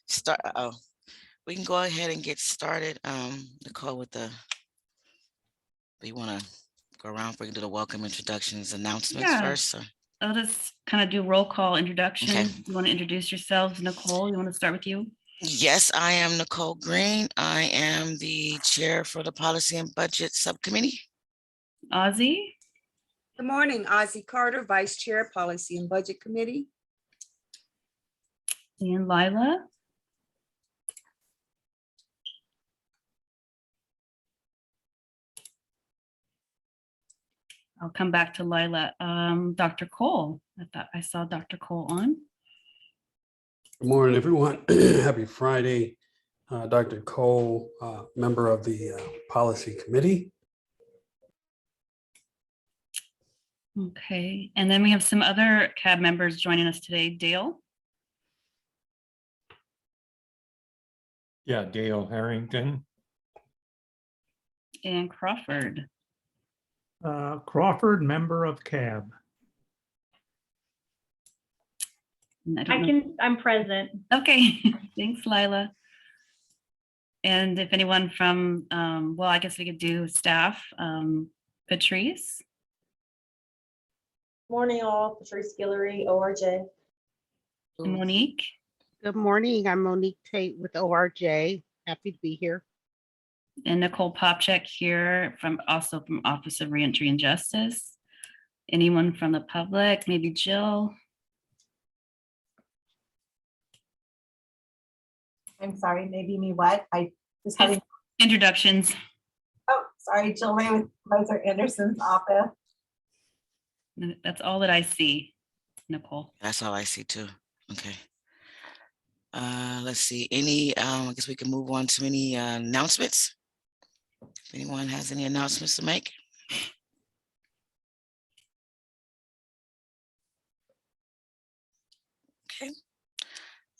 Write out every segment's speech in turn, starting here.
start. Oh, we can go ahead and get started. Nicole, with the, do you want to go around for you to the welcome introductions announcements first? Or? I'll just kind of do roll call introduction. Okay. You want to introduce yourselves? Nicole, you want to start with you? Yes, I am Nicole Green. I am the chair for the Policy and Budget Subcommittee. Ozzy. Good morning, Ozzy Carter, Vice Chair, Policy and Budget Committee. And Lila. I'll come back to Lila. Dr. Cole. I thought I saw Dr. Cole on. Good morning, everyone. Happy Friday. Dr. Cole, member of the Policy Committee. Okay, and then we have some other CAB members joining us today. Dale. Yeah, Dale Harrington. And Crawford. Crawford, member of CAB. I'm present. Okay, thanks, Lila. And if anyone from, well, I guess we could do staff. Patrice. Morning all, Patrice Guillory, ORJ. And Monique. Good morning. I'm Monique Tate with ORJ. Happy to be here. And Nicole Popchak here also from Office of Reentry and Justice. Anyone from the public? Maybe Jill. I'm sorry, maybe me what? I just having Introductions. oh sorry, Jill Ray with Professor Anderson's office. That's all that I see, Nicole. That's all I see too. Okay. Let's see. Any, I guess we can move on to any announcements. If anyone has any announcements to make. Okay.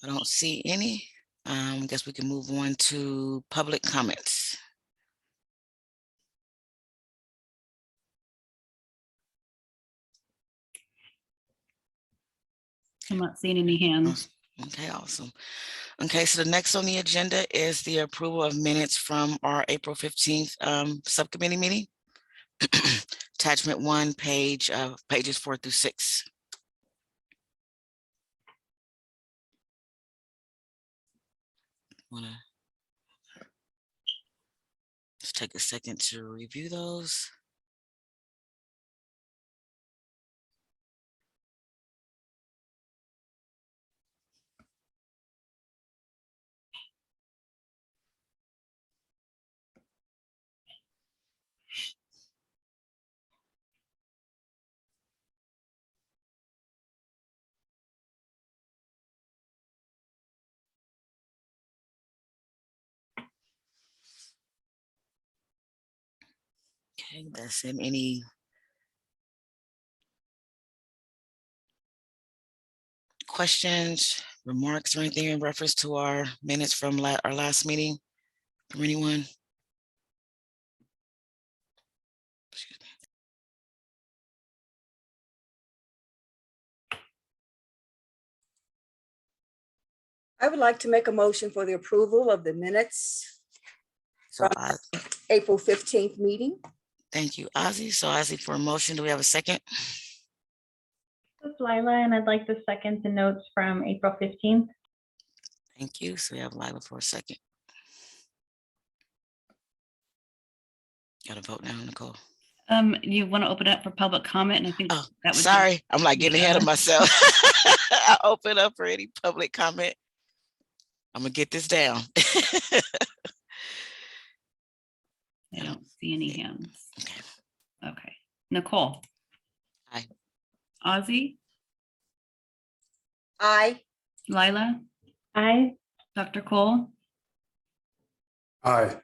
I don't see any. I guess we can move on to public comments. I'm not seeing any hands. Okay, awesome. Okay, so the next on the agenda is the approval of minutes from our April 15th subcommittee meeting. Attachment 1, pages 4 through 6. Let's take a second to review those. Okay, that's in any questions, remarks, or anything in reference to our minutes from our last meeting from anyone? Excuse me. I would like to make a motion for the approval of the minutes So from April 15th meeting. thank you, Ozzy. So Ozzy, for a motion, do we have a second? This is Lila, and I'd like to second the notes from April 15th. Thank you. So we have Lila for a second. Got to vote now, Nicole. You want to open up for public comment? And I think Oh, that would sorry. I'm like getting ahead of myself. I'll open up for any public comment. I'm going to get this down. I don't see any hands. Okay. Okay. Nicole. Aye. Ozzy. Aye. Lila. Aye. Dr. Cole. Aye.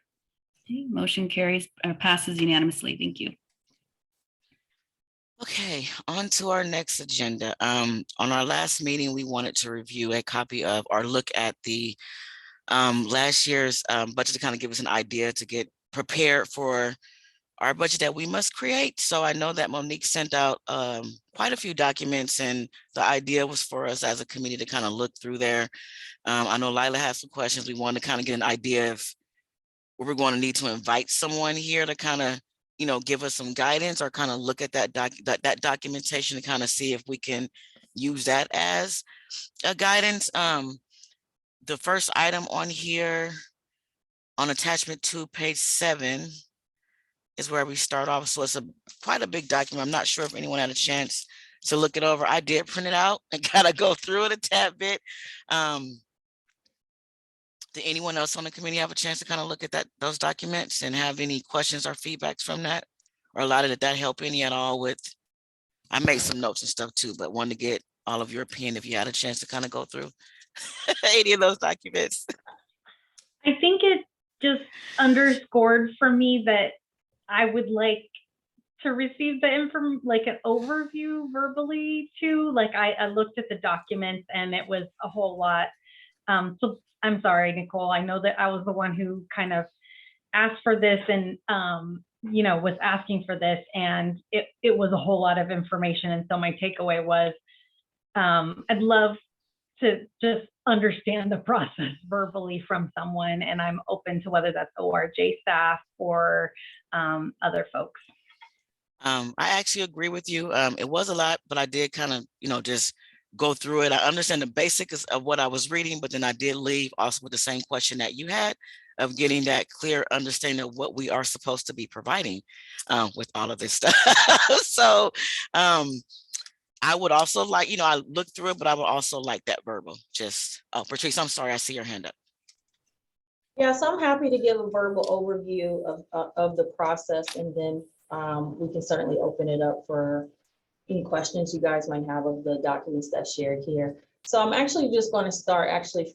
Okay, motion carries passes unanimously. Thank you. Okay, on to our next agenda. On our last meeting, we wanted to review a copy of or look at the last year's budget to kind of give us an idea to get prepared for our budget that we must create. So I know that Monique sent out quite a few documents, and the idea was for us as a committee to kind of look through there. I know Lila has some questions. We wanted to kind of get an idea of where we're going to need to invite someone here to kind of, give us some guidance or kind of look at that documentation to kind of see if we can use that as a guidance. The first item on here on attachment 2, page 7 is where we start off. So it's quite a big document. I'm not sure if anyone had a chance to look it over. I did print it out and kind of go through it a tad bit. Did anyone else on the committee have a chance to kind of look at those documents and have any questions or feedbacks from that? Or did that help any at all with, I made some notes and stuff too, but wanted to get all of your opinion if you had a chance to kind of go through any of those documents. I think it just underscored for me that I would like to receive the like an overview verbally too. Like I looked at the documents and it was a whole lot. So I'm sorry, Nicole. I know that I was the one who kind of asked for this and, was asking for this, and it was a whole lot of information. And so my takeaway was, I'd love to just understand the process verbally from someone, and I'm open to whether that's ORJ staff or other folks. I actually agree with you. It was a lot, but I did kind of, just go through it. I understand the basics of what I was reading, but then I did leave also with the same question that you had of getting that clear understanding of what we are supposed to be providing with all of this stuff. So I would also like, I looked through it, but I would also like that verbal. Patrice, I'm sorry, I see your hand up. Yeah, so I'm happy to give a verbal overview of the process, and then we can certainly open it up for any questions you guys might have of the documents that's shared here. So I'm actually just going to start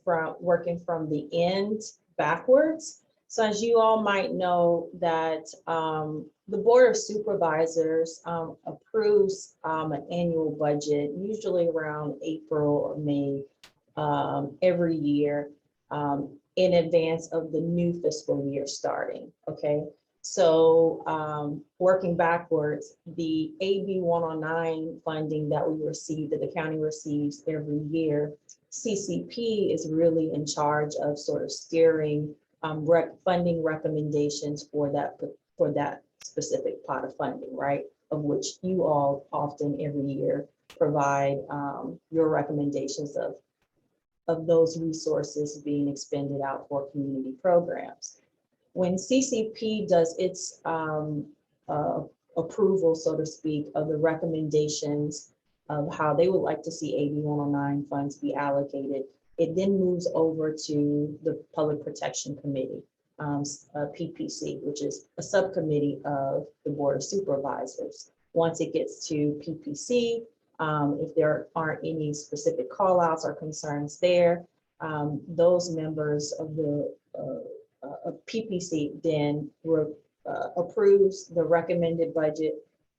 from working from the end backwards. So as you all might know that the Board of Supervisors approves an annual budget, usually around April or May every year in advance of the new fiscal year starting, okay? So working backwards, the AB 109 funding that we receive, that the county receives every year, CCP is really in charge of sort of steering funding recommendations for that specific pot of funding, right? Of which you all often every year provide your recommendations of those resources being expended out for community programs. When CCP does its approval, so to speak, of the recommendations of how they would like to see AB 109 funds be allocated, it then moves over to the Public Protection Committee, PPC, which is a subcommittee of the Board of Supervisors. Once it gets to PPC, if there aren't any specific call outs or concerns there, those members of the PPC then approves the recommended budget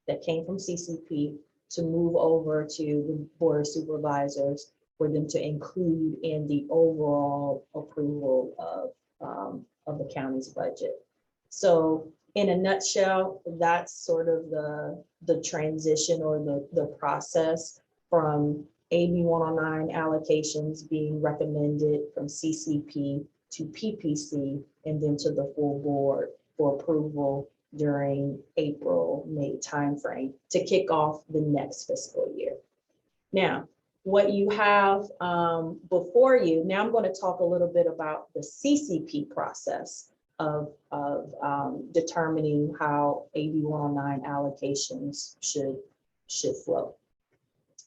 that came from CCP to move over to the Board of Supervisors for them to include in the overall approval of the county's budget. So in a nutshell, that's sort of the transition or the process from AB 109 allocations being recommended from CCP to PPC and then to the full board for approval during April, May timeframe to kick off the next fiscal year. Now, what you have before you, now I'm going to talk a little bit about the CCP process of determining how AB 109 allocations should flow.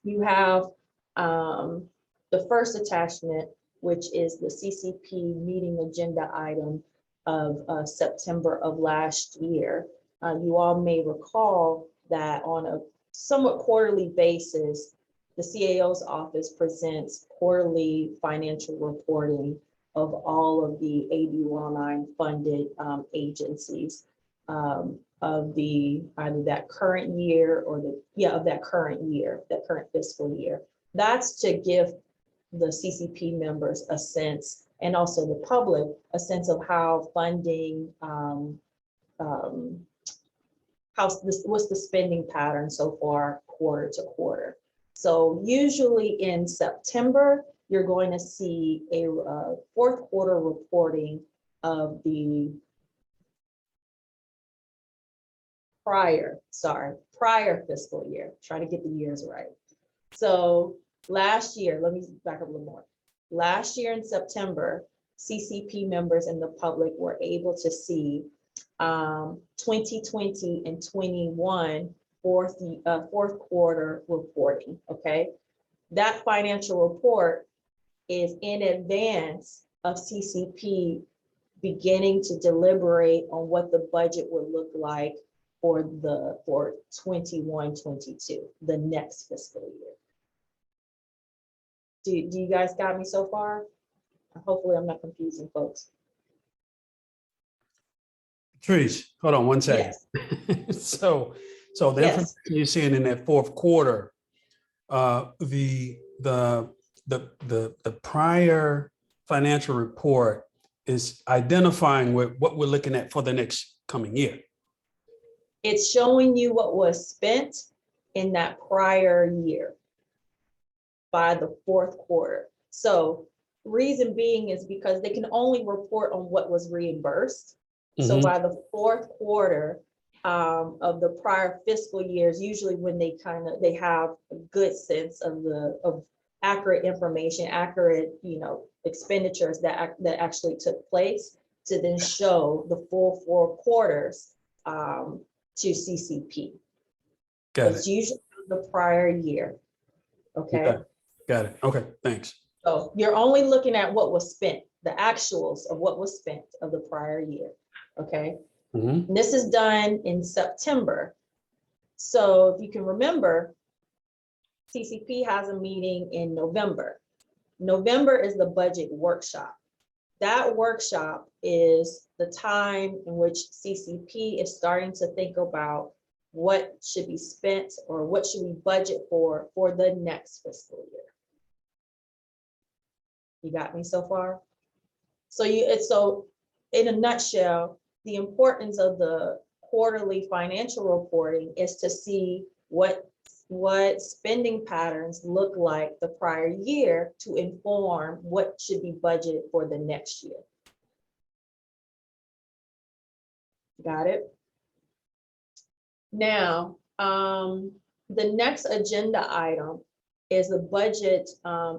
You have the first attachment, which is the CCP meeting agenda item of September of last year. You all may recall that on a somewhat quarterly basis, the CAO's office presents quarterly financial reporting of all of the AB 109 funded agencies of the either that current year or that current fiscal year. That's to give the CCP members a sense, and also the public, a sense of how funding what's the spending pattern so far quarter to quarter. So usually in September, you're going to see a fourth quarter reporting of the prior fiscal year. Trying to get the years right. So last year, let me back up a little more. Last year in September, CCP members and the public were able to see 2020 and 21 fourth quarter reporting, okay? That financial report is in advance of CCP beginning to deliberate on what the budget would look like for 21-22, the next fiscal year. Do you guys got me so far? Hopefully I'm not confusing folks. Patrice, hold on one second. Yes. So the Yes. information you're seeing in that fourth quarter, the prior financial report is identifying what we're looking at for the next coming year. It's showing you what was spent in that prior year by the fourth quarter. So reason being is because they can only report on what was reimbursed. So by the fourth quarter of the prior fiscal years, usually when they have a good sense of accurate information, accurate, expenditures that actually took place, to then show the full 4 quarters to CCP. Got It's it. usually the prior year. Okay. Got it. Okay, thanks. So you're only looking at what was spent, the actuals of what was spent of the prior year. Okay. Mhm. And this is done in September. So if you can remember, CCP has a meeting in November. November is the budget workshop. That workshop is the time in which CCP is starting to think about what should be spent or what should we budget for the next fiscal year. You got me so far? So in a nutshell, the importance of the quarterly financial reporting is to see what spending patterns look like the prior year to inform what should be budgeted for the next year. Got it? Now, the next agenda item is the budget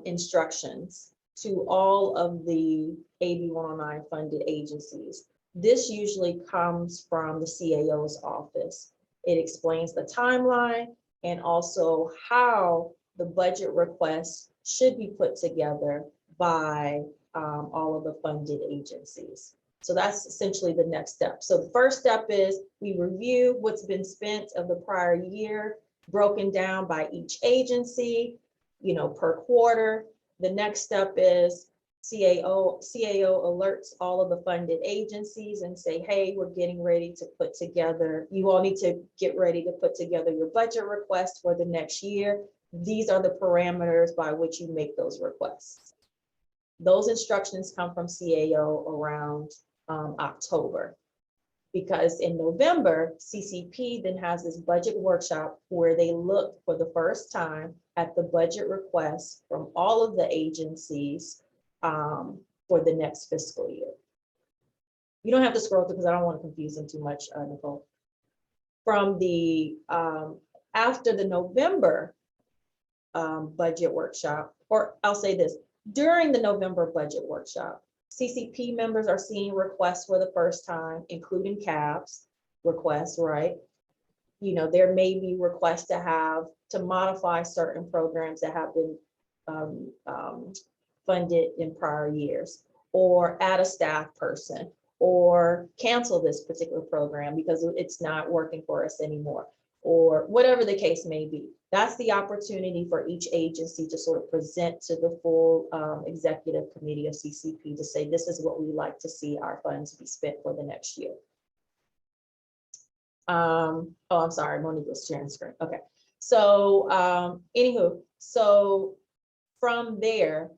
instructions to all of the AB 109 funded agencies. This usually comes from the CAO's office. It explains the timeline and also how the budget requests should be put together by all of the funded agencies. So that's essentially the next step. So the first step is we review what's been spent of the prior year, broken down by each agency, per quarter. The next step is CAO alerts all of the funded agencies and say, hey, we're getting ready to put together, you all need to get ready to put together your budget request for the next year. These are the parameters by which you make those requests. Those instructions come from CAO around October, because in November, CCP then has this budget workshop where they look for the first time at the budget requests from all of the agencies for the next fiscal year. You don't have to scroll through because I don't want to confuse them too much, Nicole. From the after the November budget workshop, or I'll say this, during the November budget workshop, CCP members are seeing requests for the first time, including CAB's requests, right? There may be requests to modify certain programs that have been funded in prior years, or add a staff person, or cancel this particular program because it's not working for us anymore, or whatever the case may be. That's the opportunity for each agency to sort of present to the full executive committee of CCP to say, this is what we like to see our funds be spent for the next year. Oh, I'm sorry, Monique was sharing screen. Okay. So anywho, so from there,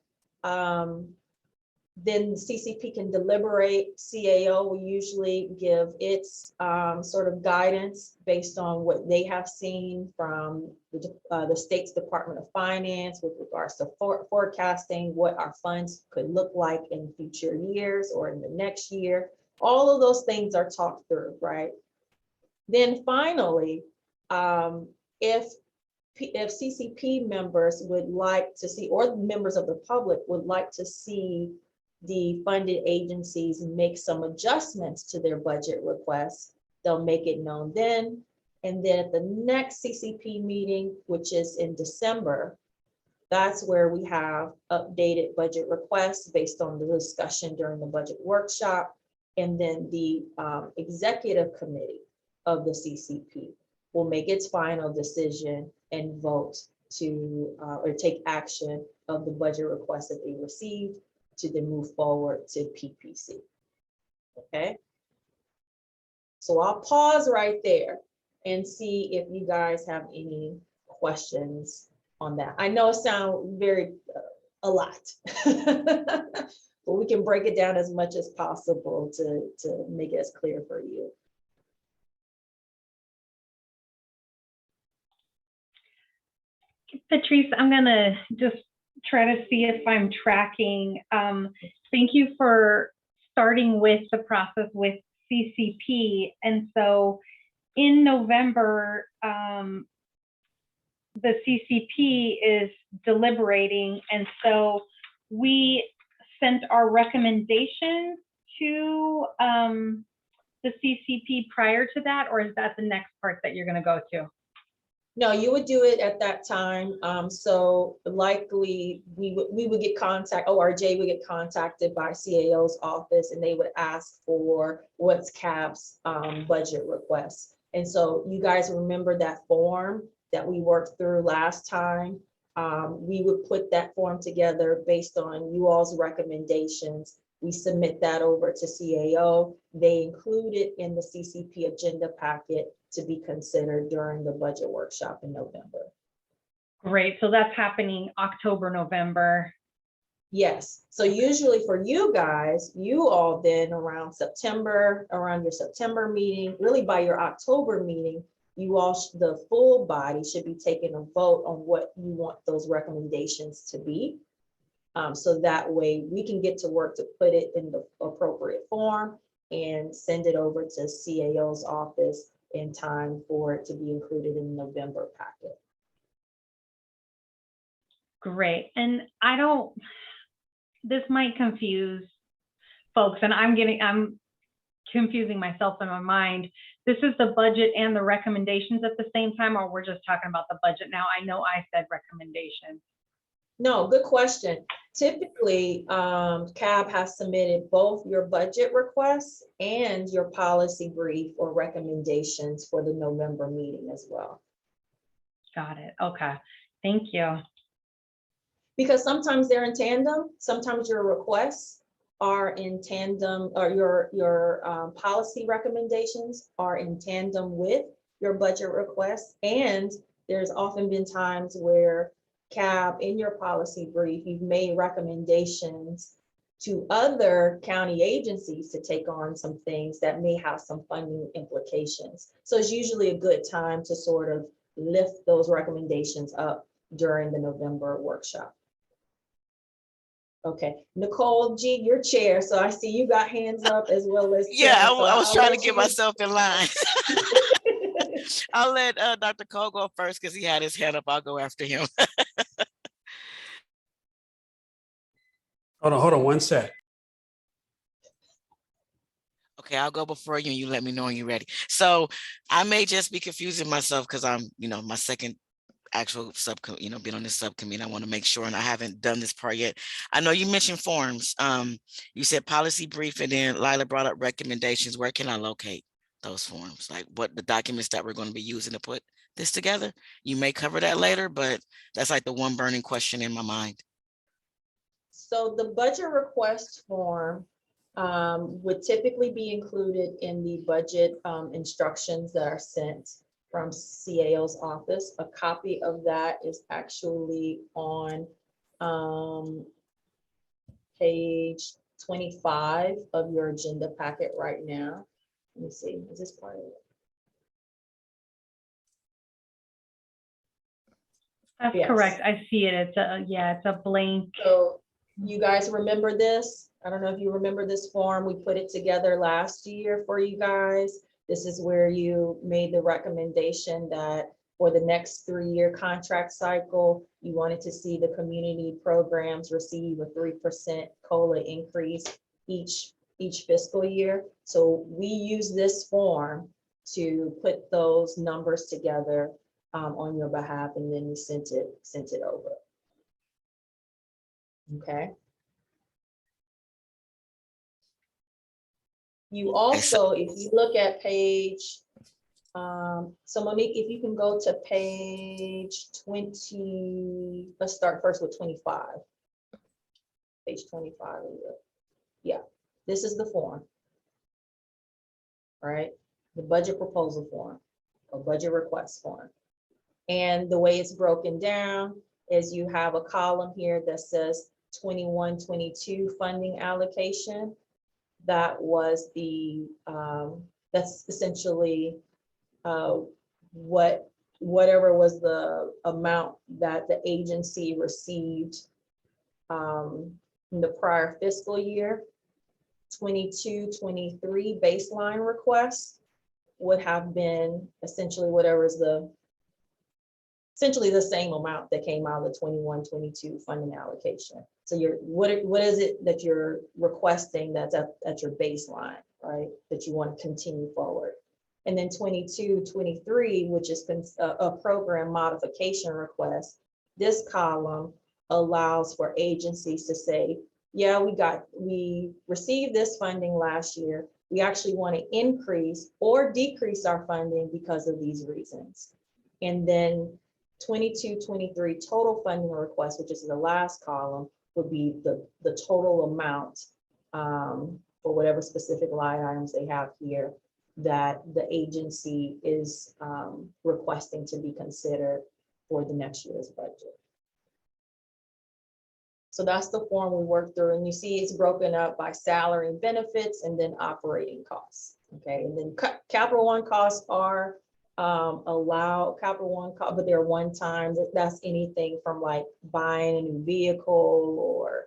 Then CCP can deliberate. CAO will usually give its sort of guidance based on what they have seen from the state's Department of Finance with regards to forecasting what our funds could look like in future years or in the next year. All of those things are talked through, right? Then finally, if CCP members would like to see, or members of the public would like to see the funded agencies make some adjustments to their budget requests, they'll make it known then. And then at the next CCP meeting, which is in December, that's where we have updated budget requests based on the discussion during the budget workshop. And then the executive committee of the CCP will make its final decision and vote to or take action of the budget request that they received to then move forward to PPC. Okay. So I'll pause right there and see if you guys have any questions on that. I know it sounds very a lot, but we can break it down as much as possible to make it as clear for you. Patrice, I'm gonna just try to see if I'm tracking. Thank you for starting with the process with CCP. And so in November, the CCP is deliberating. And so we sent our recommendations to the CCP prior to that, or is that the next part that you're gonna go to? No, you would do it at that time. So likely we would get contact, ORJ would get contacted by CAO's office and they would ask for what's CAB's budget requests. And so you guys remember that form that we worked through last time. We would put that form together based on you all's recommendations. We submit that over to CAO. They include it in the CCP agenda packet to be considered during the budget workshop in November. Great, so that's happening October, November. Yes, so usually for you guys, you all then around September, around your September meeting, really by your October meeting, you all, the full body should be taking a vote on what you want those recommendations to be. So that way we can get to work to put it in the appropriate form and send it over to CAO's office in time for it to be included in the November packet. Great, and this might confuse folks, and I'm confusing myself in my mind. This is the budget and the recommendations at the same time, or we're just talking about the budget now? I know I said recommendations. No, good question. Typically, CAB has submitted both your budget requests and your policy brief or recommendations for the November meeting as well. Got it. Okay. Thank you. Because sometimes they're in tandem. Sometimes your requests are in tandem, or your policy recommendations are in tandem with your budget requests. And there's often been times where CAB, in your policy brief, you've made recommendations to other county agencies to take on some things that may have some funding implications. So it's usually a good time to sort of lift those recommendations up during the November workshop. Okay, Nicole G, your chair. So I see you got hands up as well as Yeah, Tim, I so was I'll trying to let get you- myself in line. I'll let Dr. Cole go first because he had his hand up. I'll go after him. Hold on 1 sec. Okay, I'll go before you and you let me know when you're ready. So I may just be confusing myself because I'm, my second actual subcommittee, been on this subcommittee. I want to make sure, and I haven't done this part yet. I know you mentioned forms. You said policy brief, and then Lila brought up recommendations. Where can I locate those forms? Like what the documents that we're going to be using to put this together? You may cover that later, but that's like the one burning question in my mind. So the budget request form would typically be included in the budget instructions that are sent from CAO's office. A copy of that is actually on page 25 of your agenda packet right now. Let me see, is this part of it? That's Yes. correct. I see it. It's a, yeah, it's a blank. So you guys remember this? I don't know if you remember this form. We put it together last year for you guys. This is where you made the recommendation that for the next 3-year contract cycle, you wanted to see the community programs receive a 3% COLA increase each fiscal year. So we use this form to put those numbers together on your behalf, and then we sent it over. Okay. You also, if you look at page, so Monique, if you can go to page 20, let's start first with 25. Page 25. Yeah, this is the form. Right, the budget proposal form or budget request form. And the way it's broken down is you have a column here that says 21-22 funding allocation. That was the, that's essentially whatever was the amount that the agency received in the prior fiscal year. 22-23 baseline requests would have been essentially whatever is essentially the same amount that came out of the 21-22 funding allocation. So what is it that you're requesting that's at your baseline, right? That you want to continue forward. And then 22-23, which is a program modification request. This column allows for agencies to say, yeah, we received this funding last year. We actually want to increase or decrease our funding because of these reasons. And then 22-23 total funding request, which is the last column, would be the total amount for whatever specific line items they have here that the agency is requesting to be considered for the next year's budget. So that's the form we worked through, and you see it's broken up by salary and benefits and then operating costs. Okay, and then Capital One costs are allowed, Capital One cost, but they're one time. That's anything from like buying a new vehicle or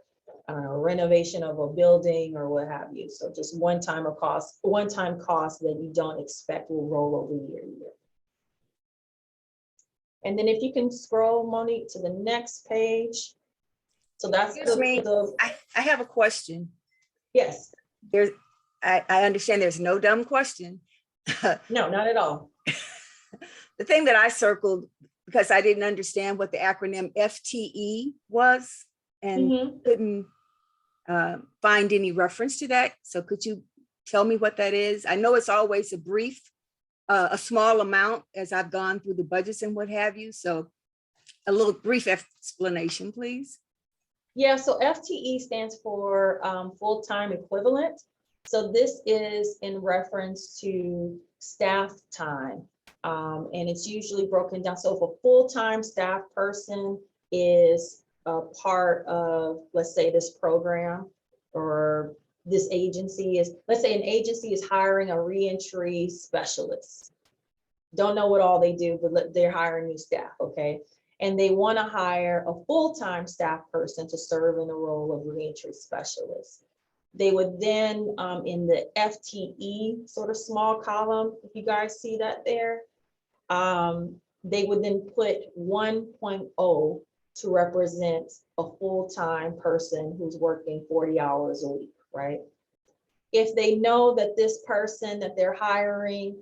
renovation of a building or what have you. So just one-time cost that you don't expect will roll over year to year. And then if you can scroll, Monique, to the next page. So that's Excuse me, I have a question. Yes. I understand there's no dumb question. No, not at all. The thing that I circled, because I didn't understand what the acronym FTE was and couldn't find any reference to that. So could you tell me what that is? I know it's always a brief, a small amount as I've gone through the budgets and what have you. So a little brief explanation, please. Yeah, so FTE stands for full-time equivalent. So this is in reference to staff time. And it's usually broken down. So if a full-time staff person is a part of, let's say, this program, or this agency is, let's say an agency is hiring a reentry specialist. Don't know what all they do, but they're hiring new staff, okay? And they want to hire a full-time staff person to serve in the role of reentry specialist. They would then, in the FTE sort of small column, if you guys see that there, they would then put 1.0 to represent a full-time person who's working 40 hours a week, right? If they know that this person that they're hiring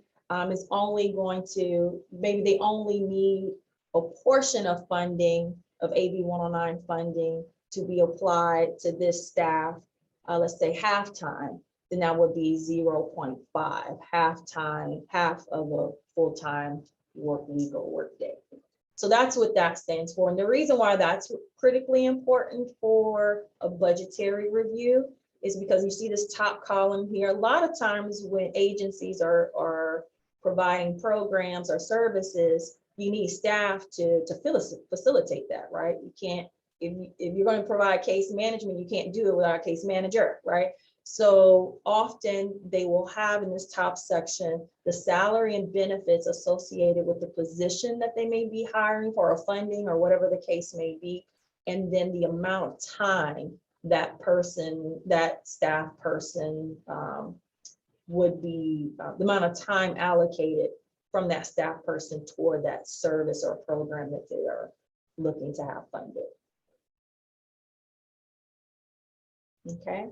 is only going to, maybe they only need a portion of funding of AB 109 funding to be applied to this staff, let's say half-time, then that would be 0.5, half of a full-time work week or work day. So that's what that stands for. And the reason why that's critically important for a budgetary review is because you see this top column here. A lot of times when agencies are providing programs or services, you need staff to facilitate that, right? You can't, if you're going to provide case management, you can't do it without a case manager, right? So often they will have in this top section the salary and benefits associated with the position that they may be hiring for, or funding, or whatever the case may be, and then the amount of time that person, that staff person would be, the amount of time allocated from that staff person toward that service or program that they are looking to have funded. Okay.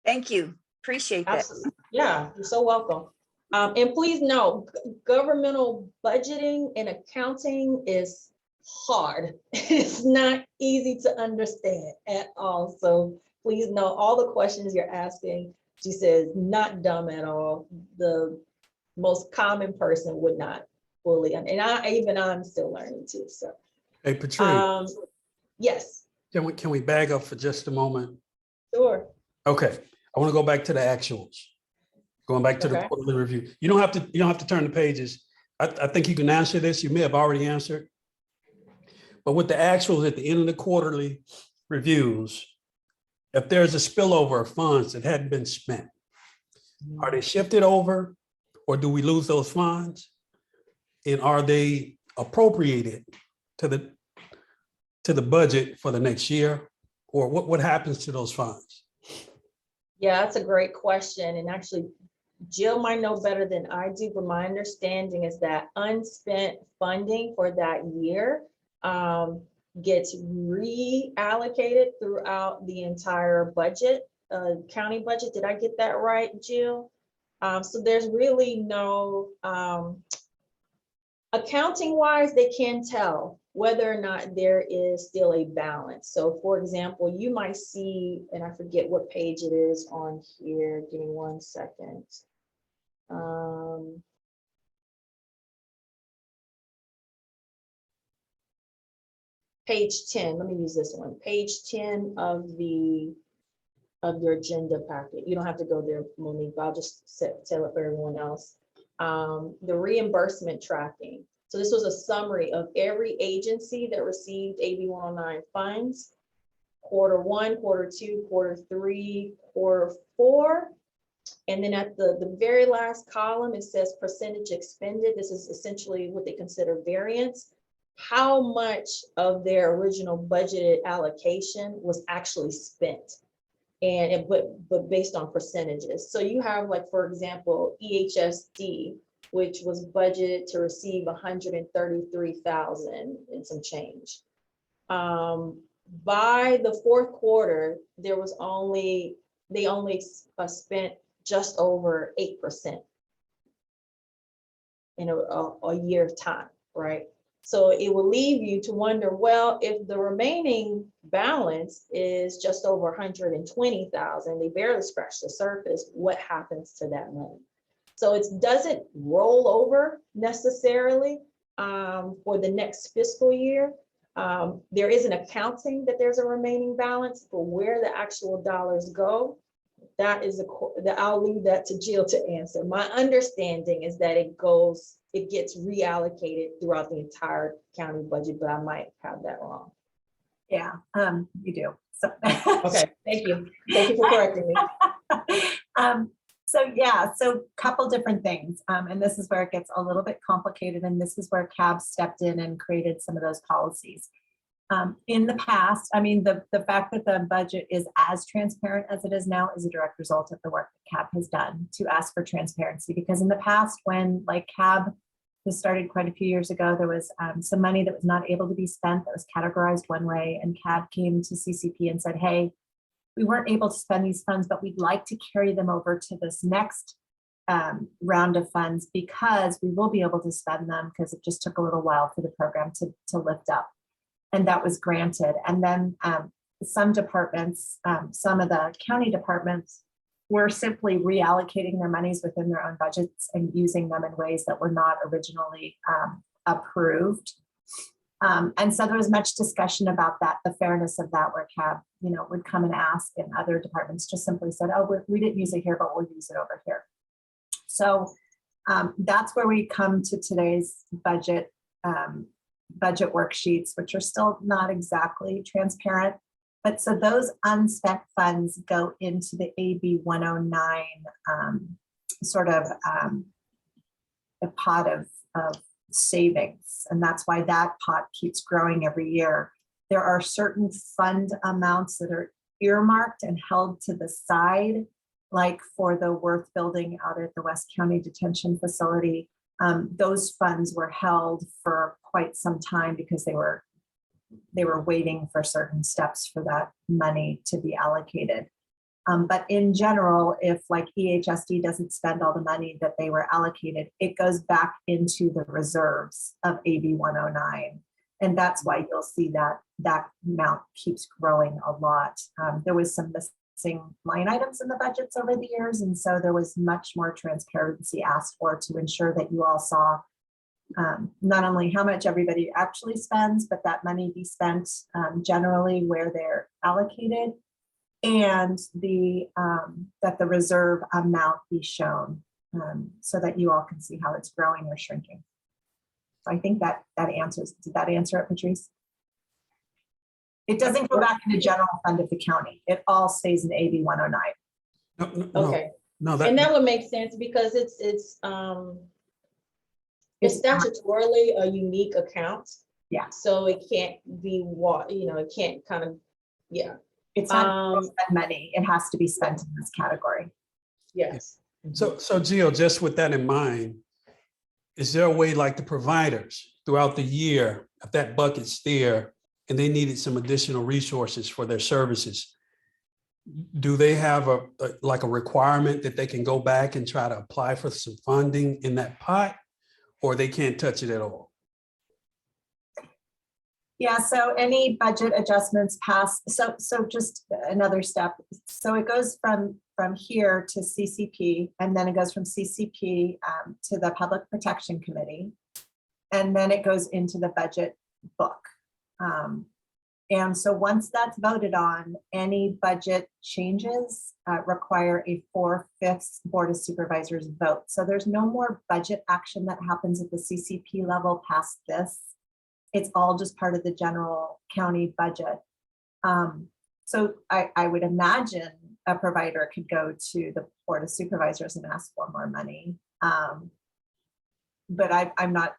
Thank you. Appreciate that. Absolutely. Yeah, you're so welcome. And please know, governmental budgeting and accounting is hard. It's not easy to understand at all. So please know all the questions you're asking, she says, not dumb at all. The most common person would not fully, and I'm still learning too. So, Hey, Patrice, yes, can we bag up for just a moment? sure. Okay, I want to go back to the actuals. Going back to the Okay. quarterly review. You don't have to turn the pages. I think you can answer this. You may have already answered. But with the actuals at the end of the quarterly reviews, if there's a spillover of funds that hadn't been spent, are they shifted over, or do we lose those funds? And are they appropriated to the budget for the next year? Or what happens to those funds? Yeah, that's a great question. And actually, Jill might know better than I do, but my understanding is that unspent funding for that year gets reallocated throughout the entire budget, county budget. Did I get that right, Jill? So there's really no, accounting wise, they can tell whether or not there is still a balance. So for example, you might see, and I forget what page it is on here, give me 1 second. Page 10, let me use this one. Page 10 of your agenda packet. You don't have to go there, Monique, but I'll just tell it for everyone else. The reimbursement tracking. So this was a summary of every agency that received AB 109 funds, Q1, Q2, Q3, Q4. And then at the very last column, it says percentage expended. This is essentially what they consider variance. How much of their original budgeted allocation was actually spent, and but based on percentages. So you have, like, for example, EHSD, which was budgeted to receive 133,000 and some change. By the fourth quarter, they only spent just over 8% in a year's time, right? So it will leave you to wonder, well, if the remaining balance is just over 120,000, they barely scratched the surface, what happens to that money? So it doesn't roll over necessarily for the next fiscal year. There is an accounting that there's a remaining balance, but where the actual dollars go, that is I'll leave that to Jill to answer. My understanding is that it gets reallocated throughout the entire county budget, but I might have that wrong. Yeah, you do. So, okay, thank you. Thank you for correcting me. So couple different things. And this is where it gets a little bit complicated. And this is where CAB stepped in and created some of those policies. In the past, I mean, the fact that the budget is as transparent as it is now is a direct result of the work that CAB has done to ask for transparency. Because in the past, when like CAB was started quite a few years ago, there was some money that was not able to be spent that was categorized one way, and CAB came to CCP and said, hey, we weren't able to spend these funds, but we'd like to carry them over to this next round of funds because we will be able to spend them, because it just took a little while for the program to lift up. And that was granted. And then some departments, some of the county departments were simply reallocating their monies within their own budgets and using them in ways that were not originally approved. And so there was much discussion about that, the fairness of that, where CAB, would come and ask, and other departments just simply said, oh, we didn't use it here, but we'll use it over here. So that's where we come to today's budget budget worksheets, which are still not exactly transparent. But so those unspent funds go into the AB 109 sort of a pot of savings. And that's why that pot keeps growing every year. There are certain fund amounts that are earmarked and held to the side, like for the Worth building out at the West County Detention Facility. Those funds were held for quite some time because they were waiting for certain steps for that money to be allocated. But in general, if like EHSD doesn't spend all the money that they were allocated, it goes back into the reserves of AB 109. And that's why you'll see that that amount keeps growing a lot. There was some missing line items in the budgets over the years. And so there was much more transparency asked for to ensure that you all saw not only how much everybody actually spends, but that money be spent generally where they're allocated, and the that the reserve amount be shown so that you all can see how it's growing or shrinking. So I think that answers. Did that answer it, Patrice? It doesn't go back in the general fund of the county. It all stays in AB 109. Okay, No, and that would make sense because it's statutorily a unique account. Yeah. So it can't be what, it can't kind of, yeah. It's not money. It has to be spent in this category. Yes. So Jill, just with that in mind, is there a way like the providers throughout the year, if that bucket's there and they needed some additional resources for their services, do they have a requirement that they can go back and try to apply for some funding in that pot, or they can't touch it at all? Yeah, so any budget adjustments pass, so just another step. So it goes from here to CCP, and then it goes from CCP to the Public Protection Committee, and then it goes into the budget book. And so once that's voted on, any budget changes require a 4/5 Board of Supervisors vote. So there's no more budget action that happens at the CCP level past this. It's all just part of the general county budget. So I would imagine a provider could go to the Board of Supervisors and ask for more money. But I'm not,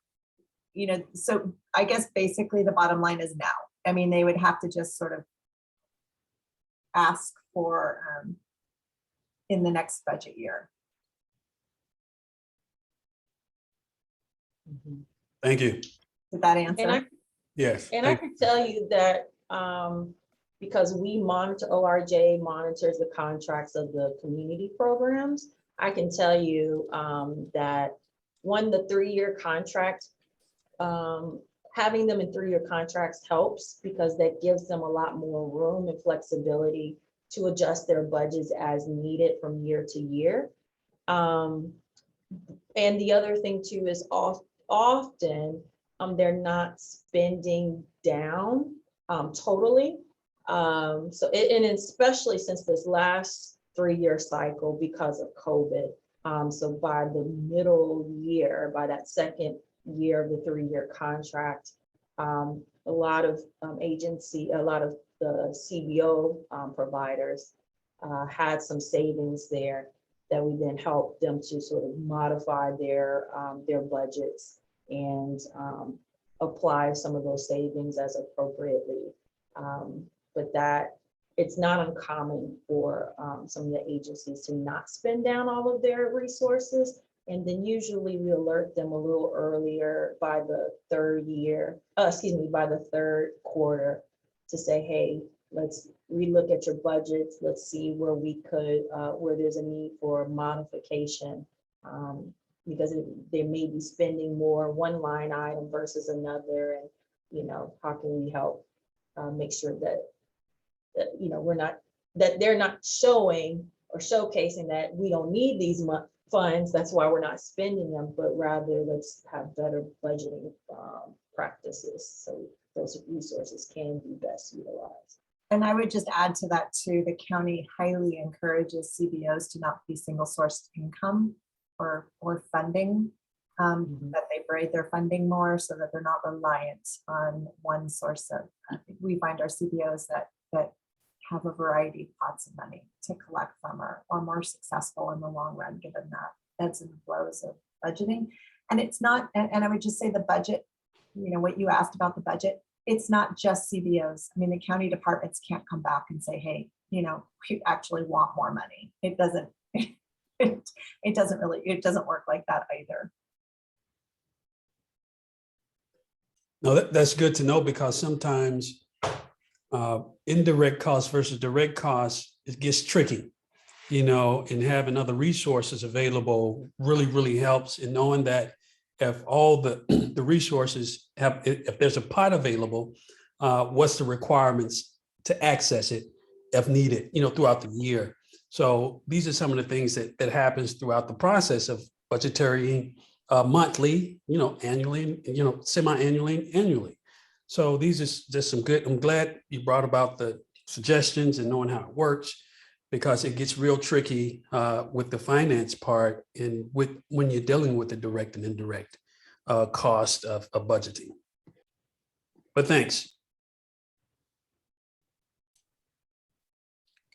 so I guess basically the bottom line is no. I mean, they would have to just sort of ask for in the next budget year. Thank you. Did that answer? Yes. And I can tell you that because we monitor, ORJ monitors the contracts of the community programs, I can tell you that the 3-year contract, having them in 3-year contracts helps because that gives them a lot more room and flexibility to adjust their budgets as needed from year to year. And the other thing too is often they're not spending down totally. And especially since this last 3-year cycle because of COVID. So by the middle year, by that second year of the 3-year contract, a lot of the CBO providers had some savings there that we then helped them to sort of modify their budgets and apply some of those savings as appropriately. But that it's not uncommon for some of the agencies to not spend down all of their resources. And then usually we alert them a little earlier by the by the third quarter to say, hey, let's relook at your budgets. Let's see where we could, where there's a need for modification. Because they may be spending more one line item versus another. And, how can we help make sure that they're not showing or showcasing that we don't need these funds, that's why we're not spending them, but rather let's have better budgeting practices so those resources can be best utilized. And I would just add to that too, the county highly encourages CBOs to not be single sourced income or funding. that they braid their funding more so that they're not reliant on one source of, we find our CBOs that have a variety of pots of money to collect from are more successful in the long run, given that ebbs and flows of budgeting. And it's not, and I would just say the budget, you know, what you asked about the budget, it's not just CBOs. I mean, the county departments can't come back and say, hey, you know, we actually want more money. It doesn't, it doesn't work like that either. No, that's good to know, because sometimes indirect costs versus direct costs, it gets tricky, you know, and having other resources available really helps in knowing that if all the resources have, if there's a pot available, what's the requirements to access it if needed, you know, throughout the year. So these are some of the things that happens throughout the process of budgetary, monthly, you know, annually, you know, semi-annually, annually. So these are just some good, I'm glad you brought about the suggestions and knowing how it works, because it gets real tricky with the finance part and when you're dealing with the direct and indirect cost of budgeting. But thanks.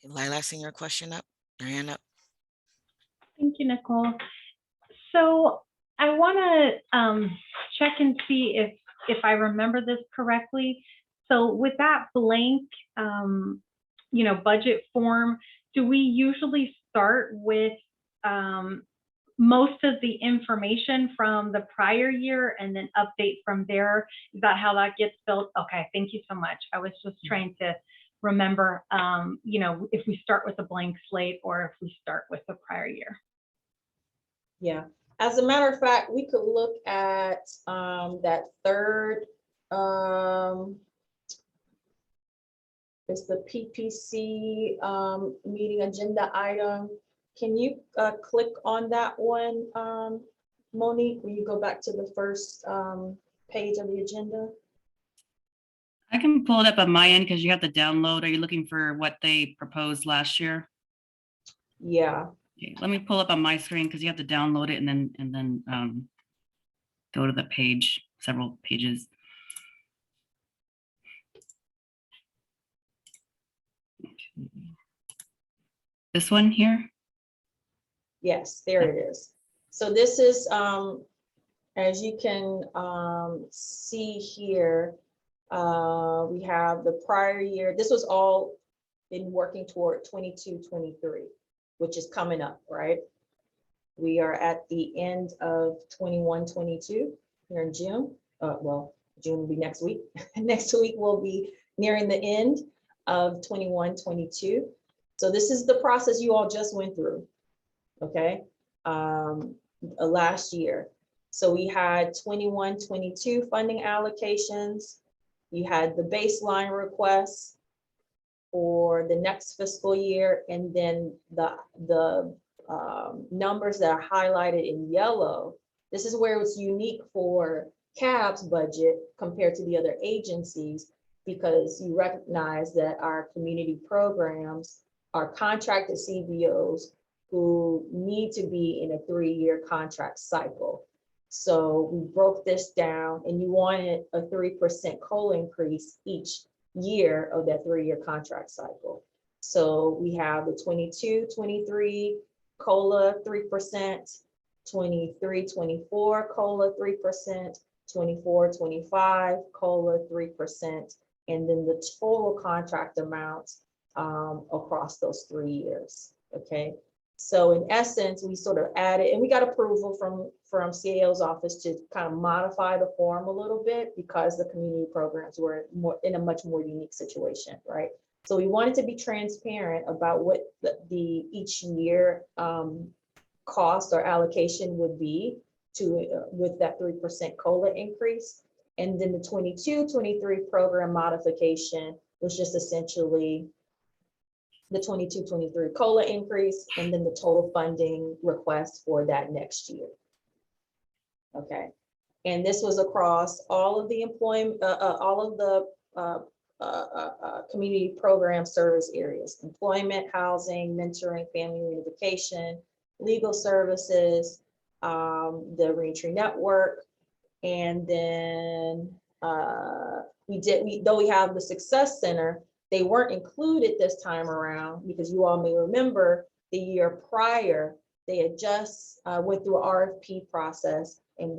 Lila, I seen your question up, your hand up. Thank you, Nicole. So I want to check and see if I remember this correctly. So with that blank, you know, budget form, do we usually start with most of the information from the prior year and then update from there? Is that how that gets built? Okay, thank you so much. I was just trying to remember, you know, if we start with a blank slate or if we start with the prior year. Yeah, as a matter of fact, we could look at that third, it's the PPC meeting agenda item. Can you click on that one, Monique, when you go back to the first page of the agenda? I can pull it up on my end because you have the download. Are you looking for what they proposed last year? Yeah. Okay, let me pull up on my screen because you have to download it and then go to the page, several pages. Okay. This one here? Yes, there it is. So this is, as you can see here, we have the prior year. This was all in working toward 22-23, which is coming up, right? We are at the end of 21-22 here in June. Well, June will be next week. Next week we'll be nearing the end of 21-22. So this is the process you all just went through, okay? Last year. So we had 21-22 funding allocations. You had the baseline requests for the next fiscal year, and then the numbers that are highlighted in yellow. This is where it's unique for CAB's budget compared to the other agencies, because you recognize that our community programs are contracted CBOs who need to be in a 3-year contract cycle. So we broke this down, and you wanted a 3% COLA increase each year of that 3-year contract cycle. So we have the 22-23 COLA 3%, 23-24 COLA 3%, 24-25 COLA 3%, and then the total contract amount across those 3 years. Okay. So in essence, we sort of added, and we got approval from CAO's office to kind of modify the form a little bit because the community programs were in a much more unique situation, right? So we wanted to be transparent about what the each year cost or allocation would be to with that 3% COLA increase. And then the 22-23 program modification was just essentially the 22-23 COLA increase, and then the total funding request for that next year. Okay, and this was across all of the employment, all of the community program service areas: employment, housing, mentoring, family reunification, legal services, the reentry network, and then though we have the Success Center, they weren't included this time around because you all may remember the year prior, they had just went through an RFP process, and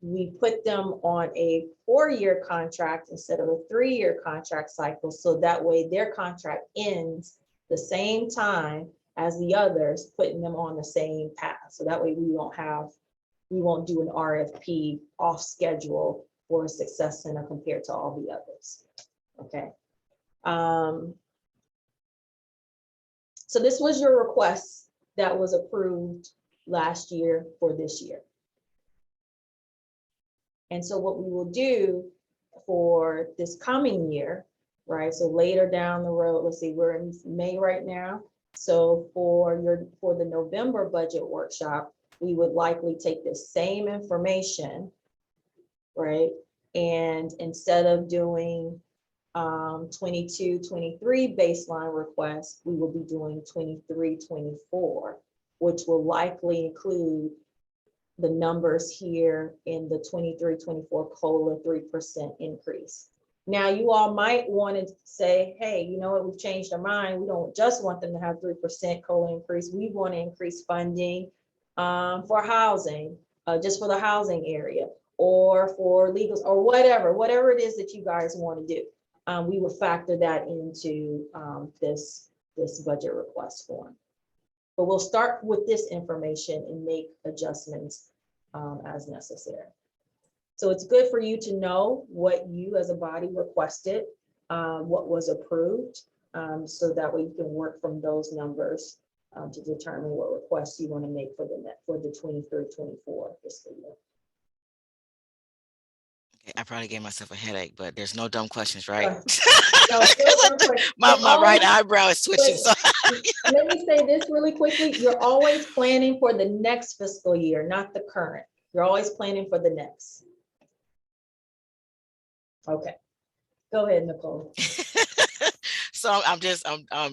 we put them on a 4-year contract instead of a 3-year contract cycle. So that way their contract ends the same time as the others, putting them on the same path. So that way we won't do an RFP off schedule for a Success Center compared to all the others. Okay. So this was your request that was approved last year for this year. And so what we will do for this coming year, right? So later down the road, let's see, we're in May right now. So for the November budget workshop, we would likely take the same information, right? And instead of doing 22, 23 baseline requests, we will be doing 23, 24, which will likely include the numbers here in the 23, 24 COLA 3% increase. Now, you all might want to say, hey, you know what, we've changed our mind. We don't just want them to have 3% COLA increase. We want to increase funding for housing, just for the housing area, or for legals, or whatever it is that you guys want to do. We will factor that into this budget request form. But we'll start with this information and make adjustments as necessary. So it's good for you to know what you as a body requested, what was approved, so that way you can work from those numbers to determine what requests you want to make for the 23-24 fiscal year. Okay, I probably gave myself a headache, but there's no dumb questions, right? No, my right eyebrow is twitching. So. Let me say this really quickly. You're always planning for the next fiscal year, not the current. You're always planning for the next. Okay, go ahead, Nicole. So I'm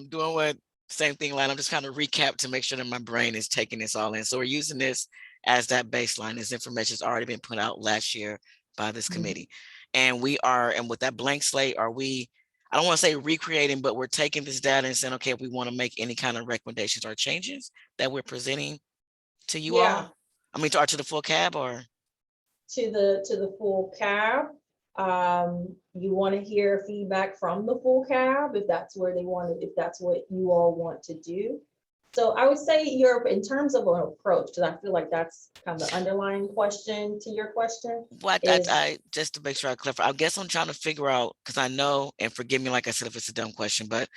doing what same thing, Lana. I'm just kind of recap to make sure that my brain is taking this all in. So we're using this as that baseline. This information has already been put out last year by this committee. And with that blank slate, I don't want to say recreating, but we're taking this data and saying, okay, if we want to make any kind of recommendations or changes that we're presenting to you all. I mean, to the full cab, or to the full cab. You want to hear feedback from the full cab if that's where they want it, if that's what you all want to do. So I would say in terms of an approach, because I feel like that's kind of the underlying question to your question. What I just to make sure I clarify, I guess I'm trying to figure out, because I know, and forgive me, like I said, if it's a dumb question, but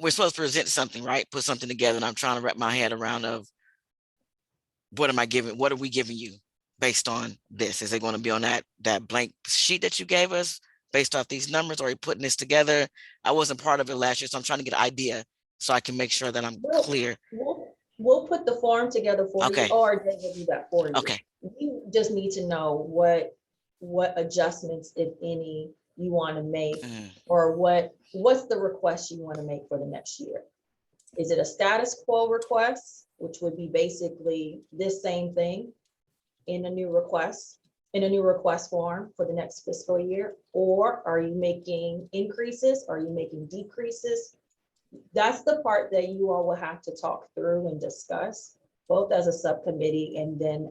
we're supposed to present something, right? Put something together, and I'm trying to wrap my head around of what are we giving you based on this? Is it going to be on that blank sheet that you gave us based off these numbers, or are you putting this together? I wasn't part of it last year, so I'm trying to get an idea so I can make sure that I'm clear. We'll put the form together for you, or they will do that for you. Okay. You just need to know what adjustments, if any, you want to make, or what's the request you want to make for the next year. Is it a status quo request, which would be basically this same thing in a new request form for the next fiscal year? Or are you making increases? Are you making decreases? That's the part that you all will have to talk through and discuss, both as a subcommittee and then